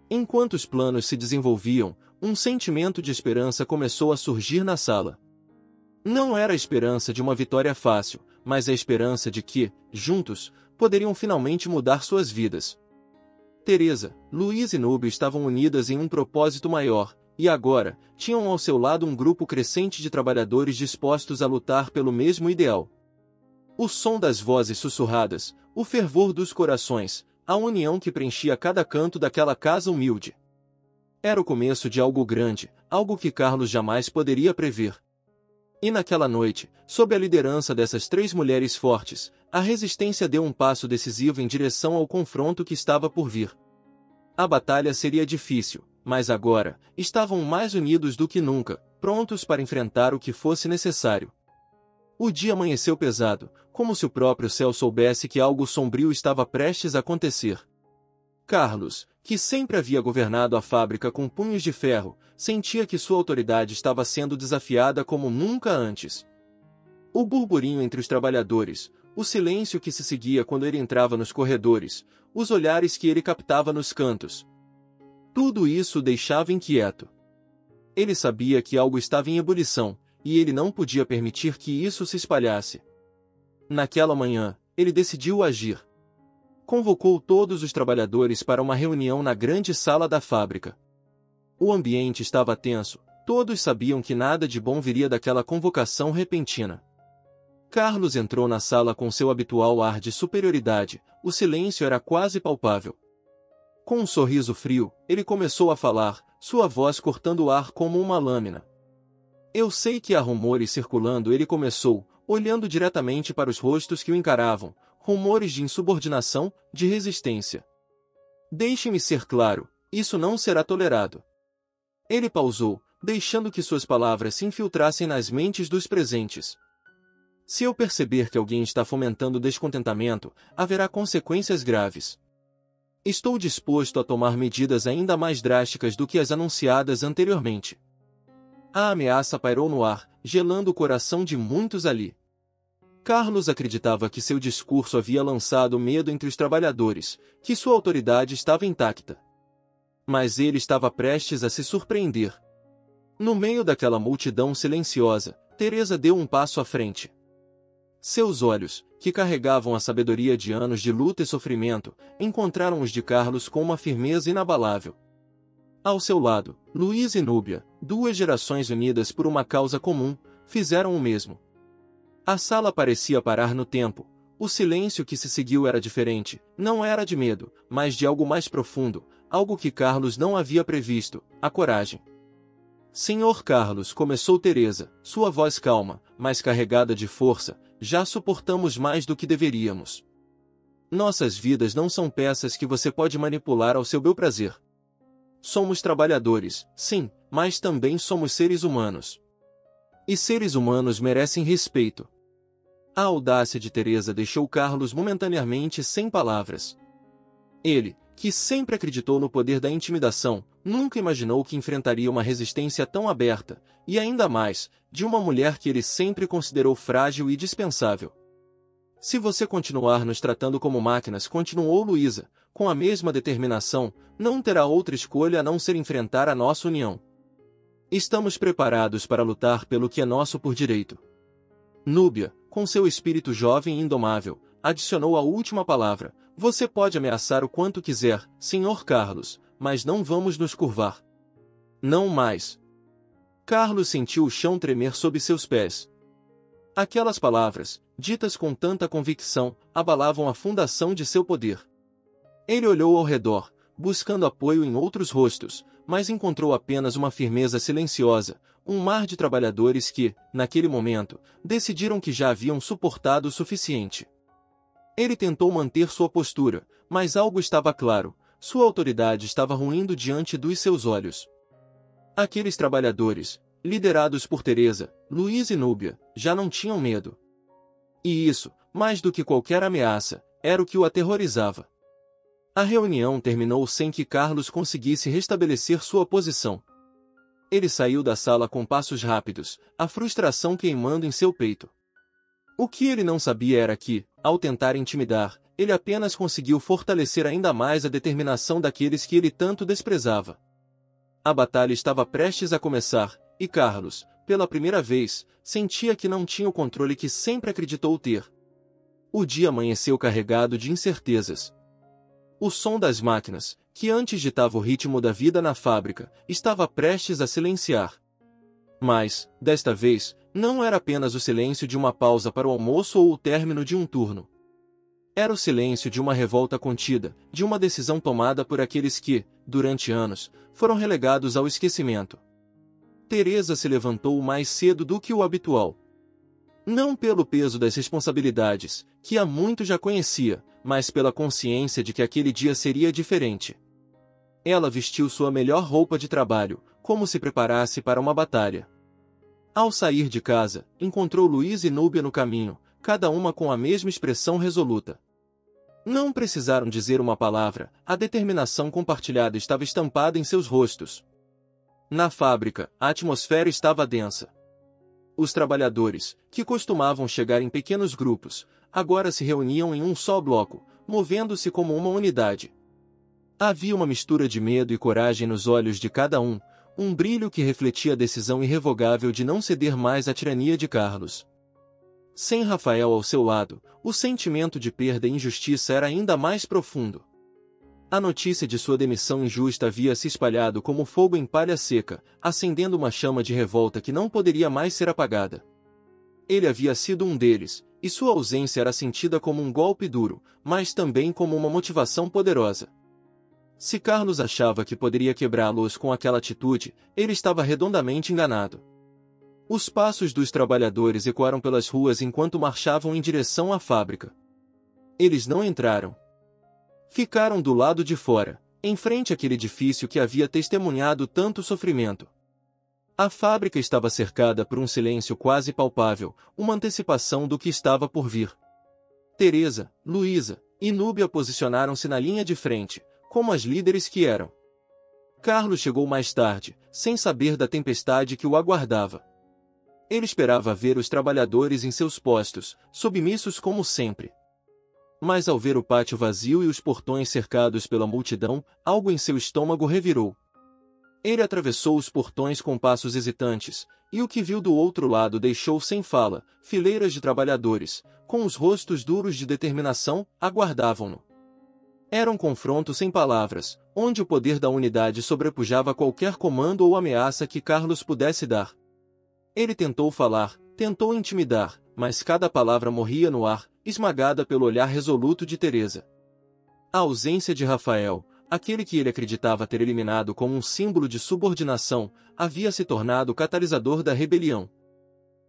Enquanto os planos se desenvolviam, um sentimento de esperança começou a surgir na sala. Não era a esperança de uma vitória fácil, mas a esperança de que, juntos, poderiam finalmente mudar suas vidas. Teresa, Luísa e Núbia estavam unidas em um propósito maior, e agora, tinham ao seu lado um grupo crescente de trabalhadores dispostos a lutar pelo mesmo ideal. O som das vozes sussurradas, o fervor dos corações, a união que preenchia cada canto daquela casa humilde. Era o começo de algo grande, algo que Carlos jamais poderia prever. E naquela noite, sob a liderança dessas três mulheres fortes, a resistência deu um passo decisivo em direção ao confronto que estava por vir. A batalha seria difícil, mas agora, estavam mais unidos do que nunca, prontos para enfrentar o que fosse necessário. O dia amanheceu pesado, como se o próprio céu soubesse que algo sombrio estava prestes a acontecer. Carlos, que sempre havia governado a fábrica com punhos de ferro, sentia que sua autoridade estava sendo desafiada como nunca antes. O burburinho entre os trabalhadores, o silêncio que se seguia quando ele entrava nos corredores, os olhares que ele captava nos cantos. Tudo isso o deixava inquieto. Ele sabia que algo estava em ebulição, e ele não podia permitir que isso se espalhasse. Naquela manhã, ele decidiu agir. Convocou todos os trabalhadores para uma reunião na grande sala da fábrica. O ambiente estava tenso, todos sabiam que nada de bom viria daquela convocação repentina. Carlos entrou na sala com seu habitual ar de superioridade, o silêncio era quase palpável. Com um sorriso frio, ele começou a falar, sua voz cortando o ar como uma lâmina. Eu sei que há rumores circulando, ele começou, olhando diretamente para os rostos que o encaravam, rumores de insubordinação, de resistência. Deixe-me ser claro, isso não será tolerado. Ele pausou, deixando que suas palavras se infiltrassem nas mentes dos presentes. Se eu perceber que alguém está fomentando descontentamento, haverá consequências graves. Estou disposto a tomar medidas ainda mais drásticas do que as anunciadas anteriormente. A ameaça pairou no ar, gelando o coração de muitos ali. Carlos acreditava que seu discurso havia lançado medo entre os trabalhadores, que sua autoridade estava intacta. Mas ele estava prestes a se surpreender. No meio daquela multidão silenciosa, Teresa deu um passo à frente. Seus olhos, que carregavam a sabedoria de anos de luta e sofrimento, encontraram os de Carlos com uma firmeza inabalável. Ao seu lado, Luiz e Núbia, duas gerações unidas por uma causa comum, fizeram o mesmo. A sala parecia parar no tempo. O silêncio que se seguiu era diferente, não era de medo, mas de algo mais profundo, algo que Carlos não havia previsto, a coragem. Senhor Carlos, começou Teresa, sua voz calma, mas carregada de força, já suportamos mais do que deveríamos. Nossas vidas não são peças que você pode manipular ao seu bel prazer. Somos trabalhadores, sim, mas também somos seres humanos. E seres humanos merecem respeito. A audácia de Teresa deixou Carlos momentaneamente sem palavras. Ele, que sempre acreditou no poder da intimidação, nunca imaginou que enfrentaria uma resistência tão aberta, e ainda mais, de uma mulher que ele sempre considerou frágil e dispensável. Se você continuar nos tratando como máquinas, continuou Luísa, com a mesma determinação, não terá outra escolha a não ser enfrentar a nossa união. Estamos preparados para lutar pelo que é nosso por direito. Núbia, com seu espírito jovem e indomável, adicionou a última palavra. Você pode ameaçar o quanto quiser, Senhor Carlos, mas não vamos nos curvar. Não mais. Carlos sentiu o chão tremer sob seus pés. Aquelas palavras, ditas com tanta convicção, abalavam a fundação de seu poder. Ele olhou ao redor, buscando apoio em outros rostos, mas encontrou apenas uma firmeza silenciosa, um mar de trabalhadores que, naquele momento, decidiram que já haviam suportado o suficiente. Ele tentou manter sua postura, mas algo estava claro, sua autoridade estava ruindo diante dos seus olhos. Aqueles trabalhadores, liderados por Teresa, Luiz e Núbia, já não tinham medo. E isso, mais do que qualquer ameaça, era o que o aterrorizava. A reunião terminou sem que Carlos conseguisse restabelecer sua posição. Ele saiu da sala com passos rápidos, a frustração queimando em seu peito. O que ele não sabia era que, ao tentar intimidar, ele apenas conseguiu fortalecer ainda mais a determinação daqueles que ele tanto desprezava. A batalha estava prestes a começar, e Carlos, pela primeira vez, sentia que não tinha o controle que sempre acreditou ter. O dia amanheceu carregado de incertezas. O som das máquinas, que antes ditava o ritmo da vida na fábrica, estava prestes a silenciar. Mas, desta vez, não era apenas o silêncio de uma pausa para o almoço ou o término de um turno. Era o silêncio de uma revolta contida, de uma decisão tomada por aqueles que, durante anos, foram relegados ao esquecimento. Teresa se levantou mais cedo do que o habitual. Não pelo peso das responsabilidades, que há muito já conhecia, mas pela consciência de que aquele dia seria diferente. Ela vestiu sua melhor roupa de trabalho, como se preparasse para uma batalha. Ao sair de casa, encontrou Luiz e Núbia no caminho, cada uma com a mesma expressão resoluta. Não precisaram dizer uma palavra, a determinação compartilhada estava estampada em seus rostos. Na fábrica, a atmosfera estava densa. Os trabalhadores, que costumavam chegar em pequenos grupos, agora se reuniam em um só bloco, movendo-se como uma unidade. Havia uma mistura de medo e coragem nos olhos de cada um brilho que refletia a decisão irrevogável de não ceder mais à tirania de Carlos. Sem Rafael ao seu lado, o sentimento de perda e injustiça era ainda mais profundo. A notícia de sua demissão injusta havia se espalhado como fogo em palha seca, acendendo uma chama de revolta que não poderia mais ser apagada. Ele havia sido um deles, e sua ausência era sentida como um golpe duro, mas também como uma motivação poderosa. Se Carlos achava que poderia quebrá-los com aquela atitude, ele estava redondamente enganado. Os passos dos trabalhadores ecoaram pelas ruas enquanto marchavam em direção à fábrica. Eles não entraram. Ficaram do lado de fora, em frente àquele edifício que havia testemunhado tanto sofrimento. A fábrica estava cercada por um silêncio quase palpável, uma antecipação do que estava por vir. Teresa, Luísa e Núbia posicionaram-se na linha de frente, como as líderes que eram. Carlos chegou mais tarde, sem saber da tempestade que o aguardava. Ele esperava ver os trabalhadores em seus postos, submissos como sempre. Mas ao ver o pátio vazio e os portões cercados pela multidão, algo em seu estômago revirou. Ele atravessou os portões com passos hesitantes, e o que viu do outro lado deixou sem fala, fileiras de trabalhadores, com os rostos duros de determinação, aguardavam-no. Era um confronto sem palavras, onde o poder da unidade sobrepujava qualquer comando ou ameaça que Carlos pudesse dar. Ele tentou falar, tentou intimidar, mas cada palavra morria no ar, esmagada pelo olhar resoluto de Teresa. A ausência de Rafael, aquele que ele acreditava ter eliminado como um símbolo de subordinação, havia se tornado o catalisador da rebelião.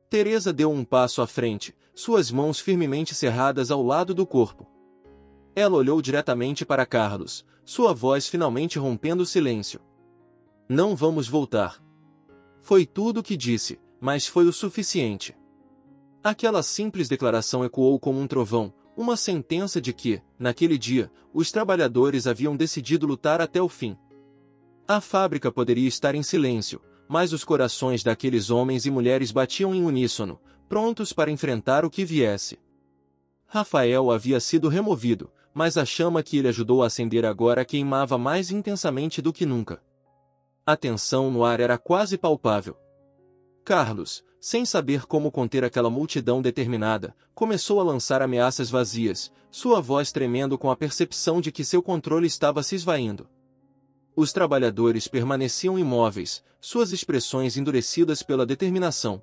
Teresa deu um passo à frente, suas mãos firmemente cerradas ao lado do corpo. Ela olhou diretamente para Carlos, sua voz finalmente rompendo o silêncio. Não vamos voltar. Foi tudo o que disse, mas foi o suficiente. Aquela simples declaração ecoou como um trovão, uma sentença de que, naquele dia, os trabalhadores haviam decidido lutar até o fim. A fábrica poderia estar em silêncio, mas os corações daqueles homens e mulheres batiam em uníssono, prontos para enfrentar o que viesse. Rafael havia sido removido, mas a chama que ele ajudou a acender agora queimava mais intensamente do que nunca. A tensão no ar era quase palpável. Carlos, sem saber como conter aquela multidão determinada, começou a lançar ameaças vazias, sua voz tremendo com a percepção de que seu controle estava se esvaindo. Os trabalhadores permaneciam imóveis, suas expressões endurecidas pela determinação.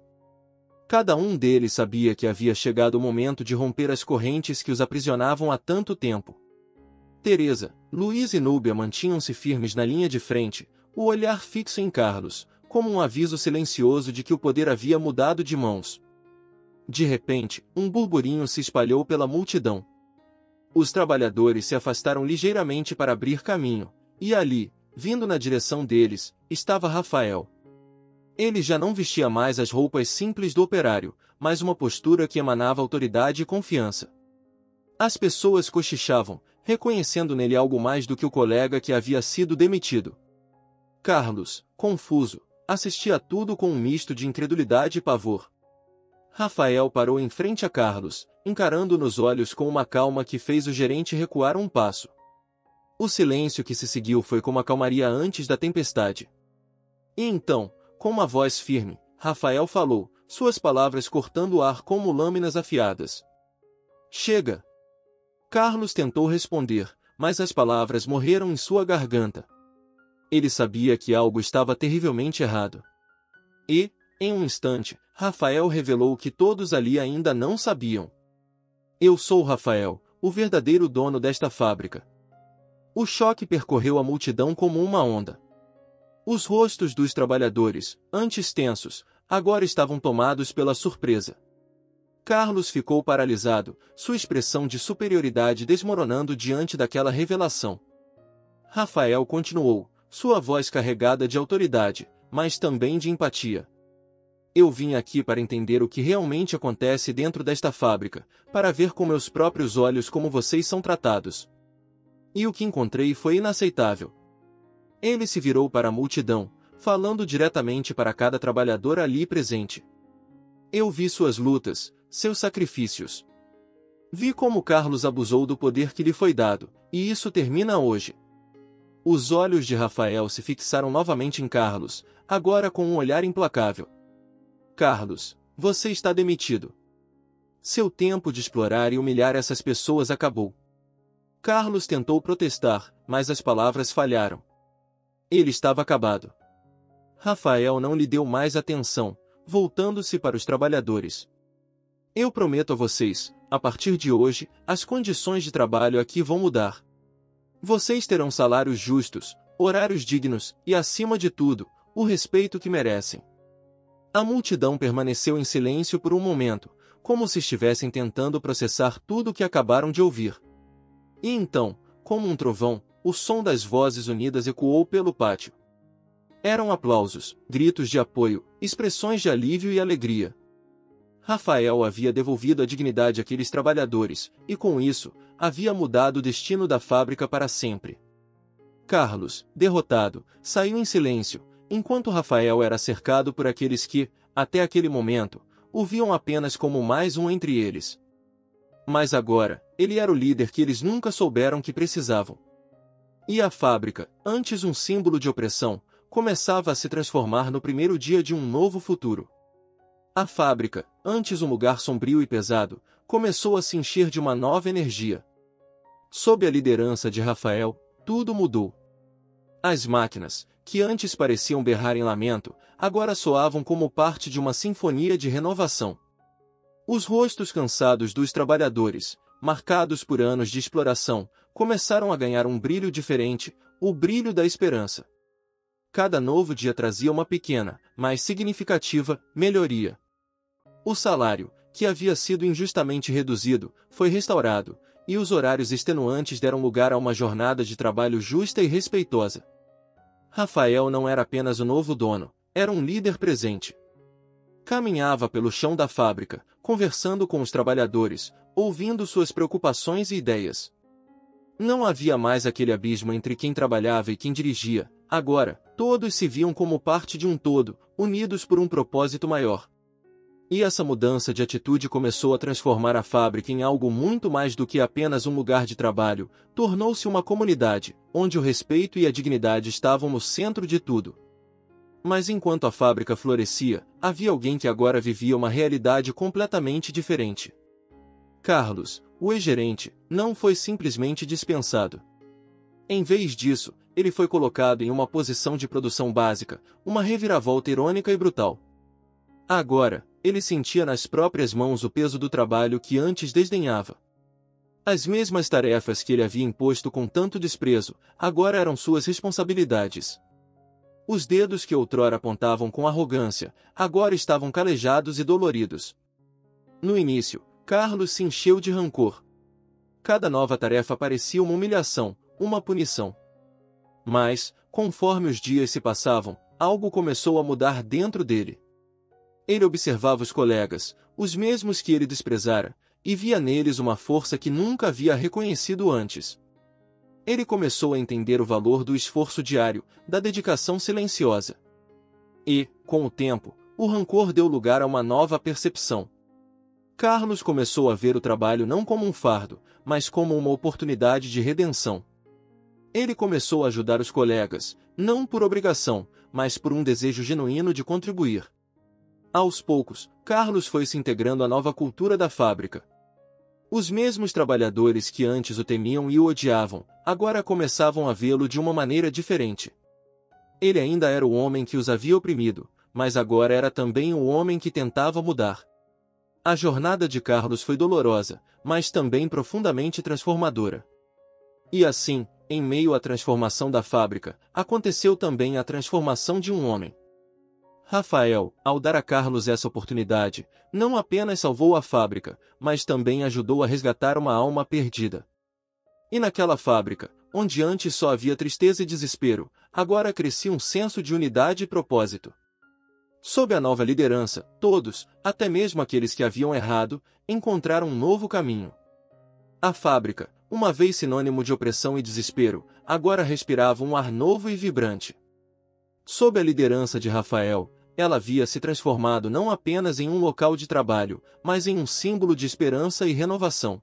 Cada um deles sabia que havia chegado o momento de romper as correntes que os aprisionavam há tanto tempo. Teresa, Luísa e Núbia mantinham-se firmes na linha de frente, o olhar fixo em Carlos, como um aviso silencioso de que o poder havia mudado de mãos. De repente, um burburinho se espalhou pela multidão. Os trabalhadores se afastaram ligeiramente para abrir caminho, e ali, vindo na direção deles, estava Rafael. Ele já não vestia mais as roupas simples do operário, mas uma postura que emanava autoridade e confiança. As pessoas cochichavam, reconhecendo nele algo mais do que o colega que havia sido demitido. Carlos, confuso, assistia a tudo com um misto de incredulidade e pavor. Rafael parou em frente a Carlos, encarando nos olhos com uma calma que fez o gerente recuar um passo. O silêncio que se seguiu foi como a calmaria antes da tempestade. E então, com uma voz firme, Rafael falou, suas palavras cortando o ar como lâminas afiadas. Chega! Carlos tentou responder, mas as palavras morreram em sua garganta. Ele sabia que algo estava terrivelmente errado. E, em um instante, Rafael revelou o que todos ali ainda não sabiam. Eu sou Rafael, o verdadeiro dono desta fábrica. O choque percorreu a multidão como uma onda. Os rostos dos trabalhadores, antes tensos, agora estavam tomados pela surpresa. Carlos ficou paralisado, sua expressão de superioridade desmoronando diante daquela revelação. Rafael continuou, sua voz carregada de autoridade, mas também de empatia. Eu vim aqui para entender o que realmente acontece dentro desta fábrica, para ver com meus próprios olhos como vocês são tratados. E o que encontrei foi inaceitável. Ele se virou para a multidão, falando diretamente para cada trabalhador ali presente. Eu vi suas lutas, seus sacrifícios. Vi como Carlos abusou do poder que lhe foi dado, e isso termina hoje. Os olhos de Rafael se fixaram novamente em Carlos, agora com um olhar implacável. Carlos, você está demitido. Seu tempo de explorar e humilhar essas pessoas acabou. Carlos tentou protestar, mas as palavras falharam. Ele estava acabado. Rafael não lhe deu mais atenção, voltando-se para os trabalhadores. Eu prometo a vocês, a partir de hoje, as condições de trabalho aqui vão mudar. Vocês terão salários justos, horários dignos e, acima de tudo, o respeito que merecem. A multidão permaneceu em silêncio por um momento, como se estivessem tentando processar tudo o que acabaram de ouvir. E então, como um trovão, o som das vozes unidas ecoou pelo pátio. Eram aplausos, gritos de apoio, expressões de alívio e alegria. Rafael havia devolvido a dignidade àqueles trabalhadores, e com isso, havia mudado o destino da fábrica para sempre. Carlos, derrotado, saiu em silêncio, enquanto Rafael era cercado por aqueles que, até aquele momento, o viam apenas como mais um entre eles. Mas agora, ele era o líder que eles nunca souberam que precisavam. E a fábrica, antes um símbolo de opressão, começava a se transformar no primeiro dia de um novo futuro. A fábrica, antes um lugar sombrio e pesado, começou a se encher de uma nova energia. Sob a liderança de Rafael, tudo mudou. As máquinas, que antes pareciam berrar em lamento, agora soavam como parte de uma sinfonia de renovação. Os rostos cansados dos trabalhadores, marcados por anos de exploração, começaram a ganhar um brilho diferente, o brilho da esperança. Cada novo dia trazia uma pequena, mas significativa, melhoria. O salário, que havia sido injustamente reduzido, foi restaurado, e os horários extenuantes deram lugar a uma jornada de trabalho justa e respeitosa. Rafael não era apenas o novo dono, era um líder presente. Caminhava pelo chão da fábrica, conversando com os trabalhadores, ouvindo suas preocupações e ideias. Não havia mais aquele abismo entre quem trabalhava e quem dirigia, agora, todos se viam como parte de um todo, unidos por um propósito maior. E essa mudança de atitude começou a transformar a fábrica em algo muito mais do que apenas um lugar de trabalho, tornou-se uma comunidade, onde o respeito e a dignidade estavam no centro de tudo. Mas enquanto a fábrica florescia, havia alguém que agora vivia uma realidade completamente diferente. Carlos, o ex-gerente, não foi simplesmente dispensado. Em vez disso, ele foi colocado em uma posição de produção básica, uma reviravolta irônica e brutal. Agora, ele sentia nas próprias mãos o peso do trabalho que antes desdenhava. As mesmas tarefas que ele havia imposto com tanto desprezo, agora eram suas responsabilidades. Os dedos que outrora apontavam com arrogância, agora estavam calejados e doloridos. No início, Carlos se encheu de rancor. Cada nova tarefa parecia uma humilhação, uma punição. Mas, conforme os dias se passavam, algo começou a mudar dentro dele. Ele observava os colegas, os mesmos que ele desprezara, e via neles uma força que nunca havia reconhecido antes. Ele começou a entender o valor do esforço diário, da dedicação silenciosa. E, com o tempo, o rancor deu lugar a uma nova percepção. Carlos começou a ver o trabalho não como um fardo, mas como uma oportunidade de redenção. Ele começou a ajudar os colegas, não por obrigação, mas por um desejo genuíno de contribuir. Aos poucos, Carlos foi se integrando à nova cultura da fábrica. Os mesmos trabalhadores que antes o temiam e o odiavam, agora começavam a vê-lo de uma maneira diferente. Ele ainda era o homem que os havia oprimido, mas agora era também o homem que tentava mudar. A jornada de Carlos foi dolorosa, mas também profundamente transformadora. E assim, em meio à transformação da fábrica, aconteceu também a transformação de um homem. Rafael, ao dar a Carlos essa oportunidade, não apenas salvou a fábrica, mas também ajudou a resgatar uma alma perdida. E naquela fábrica, onde antes só havia tristeza e desespero, agora crescia um senso de unidade e propósito. Sob a nova liderança, todos, até mesmo aqueles que haviam errado, encontraram um novo caminho. A fábrica, uma vez sinônimo de opressão e desespero, agora respirava um ar novo e vibrante. Sob a liderança de Rafael, ela havia se transformado não apenas em um local de trabalho, mas em um símbolo de esperança e renovação.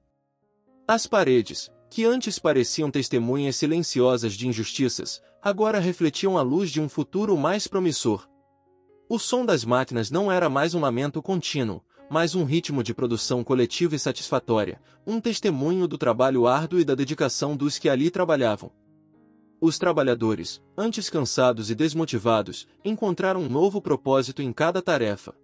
As paredes, que antes pareciam testemunhas silenciosas de injustiças, agora refletiam a luz de um futuro mais promissor. O som das máquinas não era mais um lamento contínuo, mas um ritmo de produção coletiva e satisfatória, um testemunho do trabalho árduo e da dedicação dos que ali trabalhavam. Os trabalhadores, antes cansados e desmotivados, encontraram um novo propósito em cada tarefa.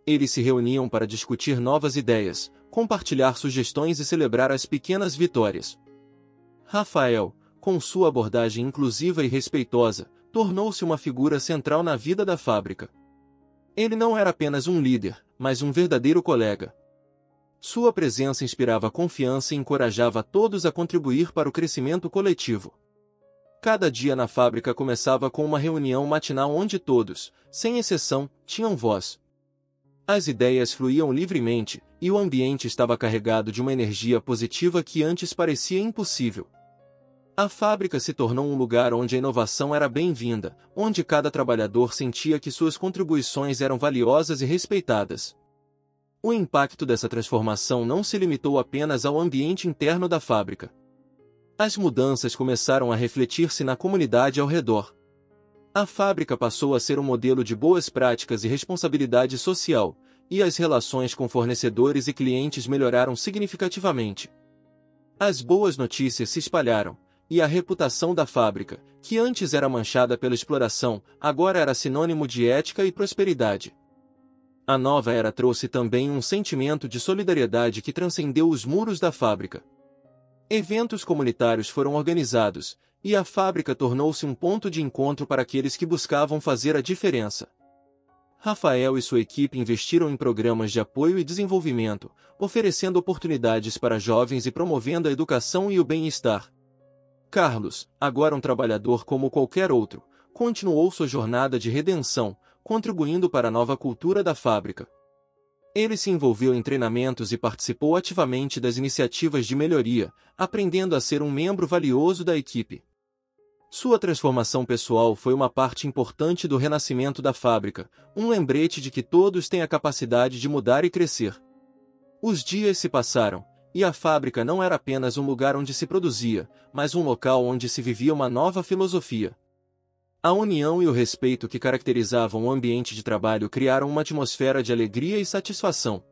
Eles se reuniam para discutir novas ideias, compartilhar sugestões e celebrar as pequenas vitórias. Rafael, com sua abordagem inclusiva e respeitosa, tornou-se uma figura central na vida da fábrica. Ele não era apenas um líder, mas um verdadeiro colega. Sua presença inspirava confiança e encorajava todos a contribuir para o crescimento coletivo. Cada dia na fábrica começava com uma reunião matinal onde todos, sem exceção, tinham voz. As ideias fluíam livremente, e o ambiente estava carregado de uma energia positiva que antes parecia impossível. A fábrica se tornou um lugar onde a inovação era bem-vinda, onde cada trabalhador sentia que suas contribuições eram valiosas e respeitadas. O impacto dessa transformação não se limitou apenas ao ambiente interno da fábrica. As mudanças começaram a refletir-se na comunidade ao redor. A fábrica passou a ser um modelo de boas práticas e responsabilidade social, e as relações com fornecedores e clientes melhoraram significativamente. As boas notícias se espalharam, e a reputação da fábrica, que antes era manchada pela exploração, agora era sinônimo de ética e prosperidade. A nova era trouxe também um sentimento de solidariedade que transcendeu os muros da fábrica. Eventos comunitários foram organizados, e a fábrica tornou-se um ponto de encontro para aqueles que buscavam fazer a diferença. Rafael e sua equipe investiram em programas de apoio e desenvolvimento, oferecendo oportunidades para jovens e promovendo a educação e o bem-estar. Carlos, agora um trabalhador como qualquer outro, continuou sua jornada de redenção, contribuindo para a nova cultura da fábrica. Ele se envolveu em treinamentos e participou ativamente das iniciativas de melhoria, aprendendo a ser um membro valioso da equipe. Sua transformação pessoal foi uma parte importante do renascimento da fábrica, um lembrete de que todos têm a capacidade de mudar e crescer. Os dias se passaram, e a fábrica não era apenas um lugar onde se produzia, mas um local onde se vivia uma nova filosofia. A união e o respeito que caracterizavam o ambiente de trabalho criaram uma atmosfera de alegria e satisfação.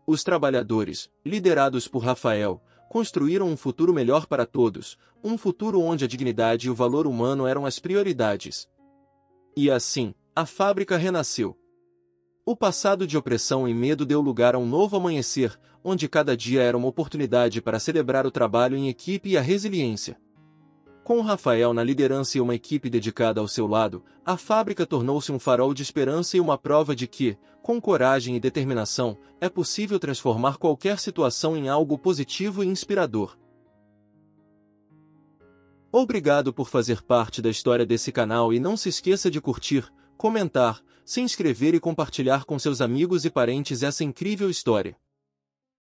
Os trabalhadores, liderados por Rafael, construíram um futuro melhor para todos, um futuro onde a dignidade e o valor humano eram as prioridades. E assim, a fábrica renasceu. O passado de opressão e medo deu lugar a um novo amanhecer, onde cada dia era uma oportunidade para celebrar o trabalho em equipe e a resiliência. Com Rafael na liderança e uma equipe dedicada ao seu lado, a fábrica tornou-se um farol de esperança e uma prova de que, com coragem e determinação, é possível transformar qualquer situação em algo positivo e inspirador. Obrigado por fazer parte da história desse canal e não se esqueça de curtir, comentar, se inscrever e compartilhar com seus amigos e parentes essa incrível história.